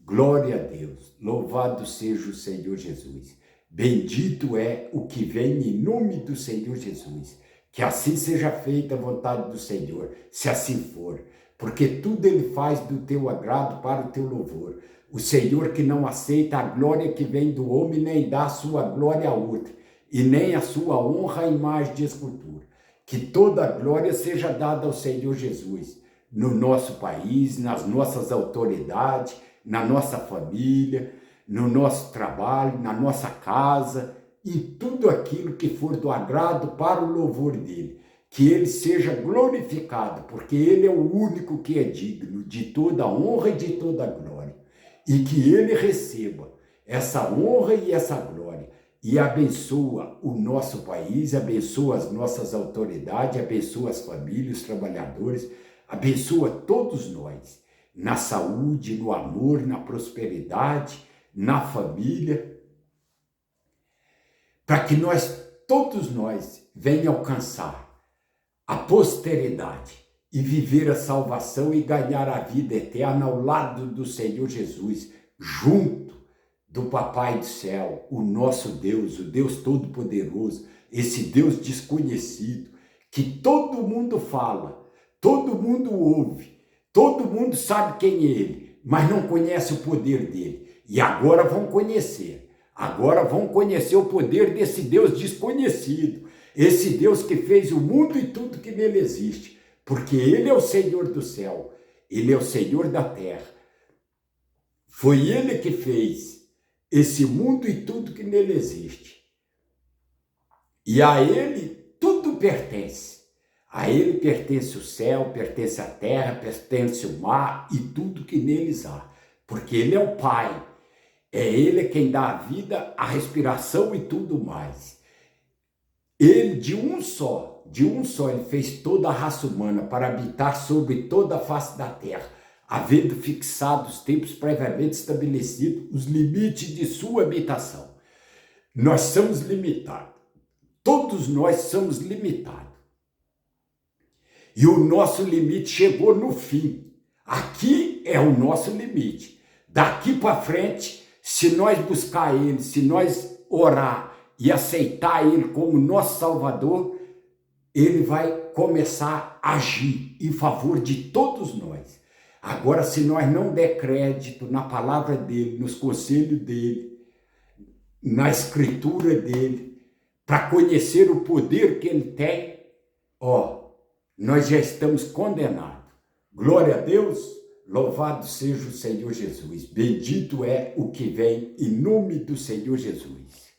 Glória a Deus. Louvado seja o Senhor Jesus. Bendito é o que vem em nome do Senhor Jesus. Que assim seja feita a vontade do Senhor, se assim for. Porque tudo Ele faz do teu agrado para o teu louvor. O Senhor que não aceita a glória que vem do homem, nem dá a sua glória a outro, e nem a sua honra à imagem de escultura. Que toda a glória seja dada ao Senhor Jesus, no nosso país, nas nossas autoridades, na nossa família, no nosso trabalho, na nossa casa, em tudo aquilo que for do agrado para o louvor dele. Que ele seja glorificado, porque ele é o único que é digno de toda a honra e de toda a glória. E que ele receba essa honra e essa glória. E abençoa o nosso país, abençoa as nossas autoridades, abençoa as famílias, os trabalhadores, abençoa todos nós, na saúde, no amor, na prosperidade, na família, para que todos nós, venhamos alcançar a posteridade e viver a salvação e ganhar a vida eterna ao lado do Senhor Jesus, junto do Papai do Céu, o nosso Deus, o Deus Todo-Poderoso, esse Deus desconhecido, que todo mundo fala, todo mundo ouve, todo mundo sabe quem é Ele, mas não conhece o poder dele. E agora vão conhecer. Agora vão conhecer o poder desse Deus desconhecido. Esse Deus que fez o mundo e tudo que nele existe. Porque Ele é o Senhor do céu. Ele é o Senhor da terra. Foi Ele que fez esse mundo e tudo que nele existe. E a Ele tudo pertence. A Ele pertence o céu, pertence a terra, pertence o mar e tudo que neles há. Porque Ele é o Pai. É Ele quem dá a vida, a respiração e tudo mais. Ele, de um só, Ele fez toda a raça humana para habitar sobre toda a face da terra, havendo fixado os tempos previamente estabelecidos, os limites de sua habitação. Nós somos limitados. Todos nós somos limitados. E o nosso limite chegou no fim. Aqui é o nosso limite. Daqui para frente, se nós buscar Ele, se nós orar e aceitar Ele como nosso Salvador, Ele vai começar a agir em favor de todos nós. Agora, se nós não der crédito na palavra dEle, nos conselhos dEle, na escritura dEle, para conhecer o poder que ele tem, nós já estamos condenados. Glória a Deus, louvado seja o Senhor Jesus. Bendito é o que vem em nome do Senhor Jesus.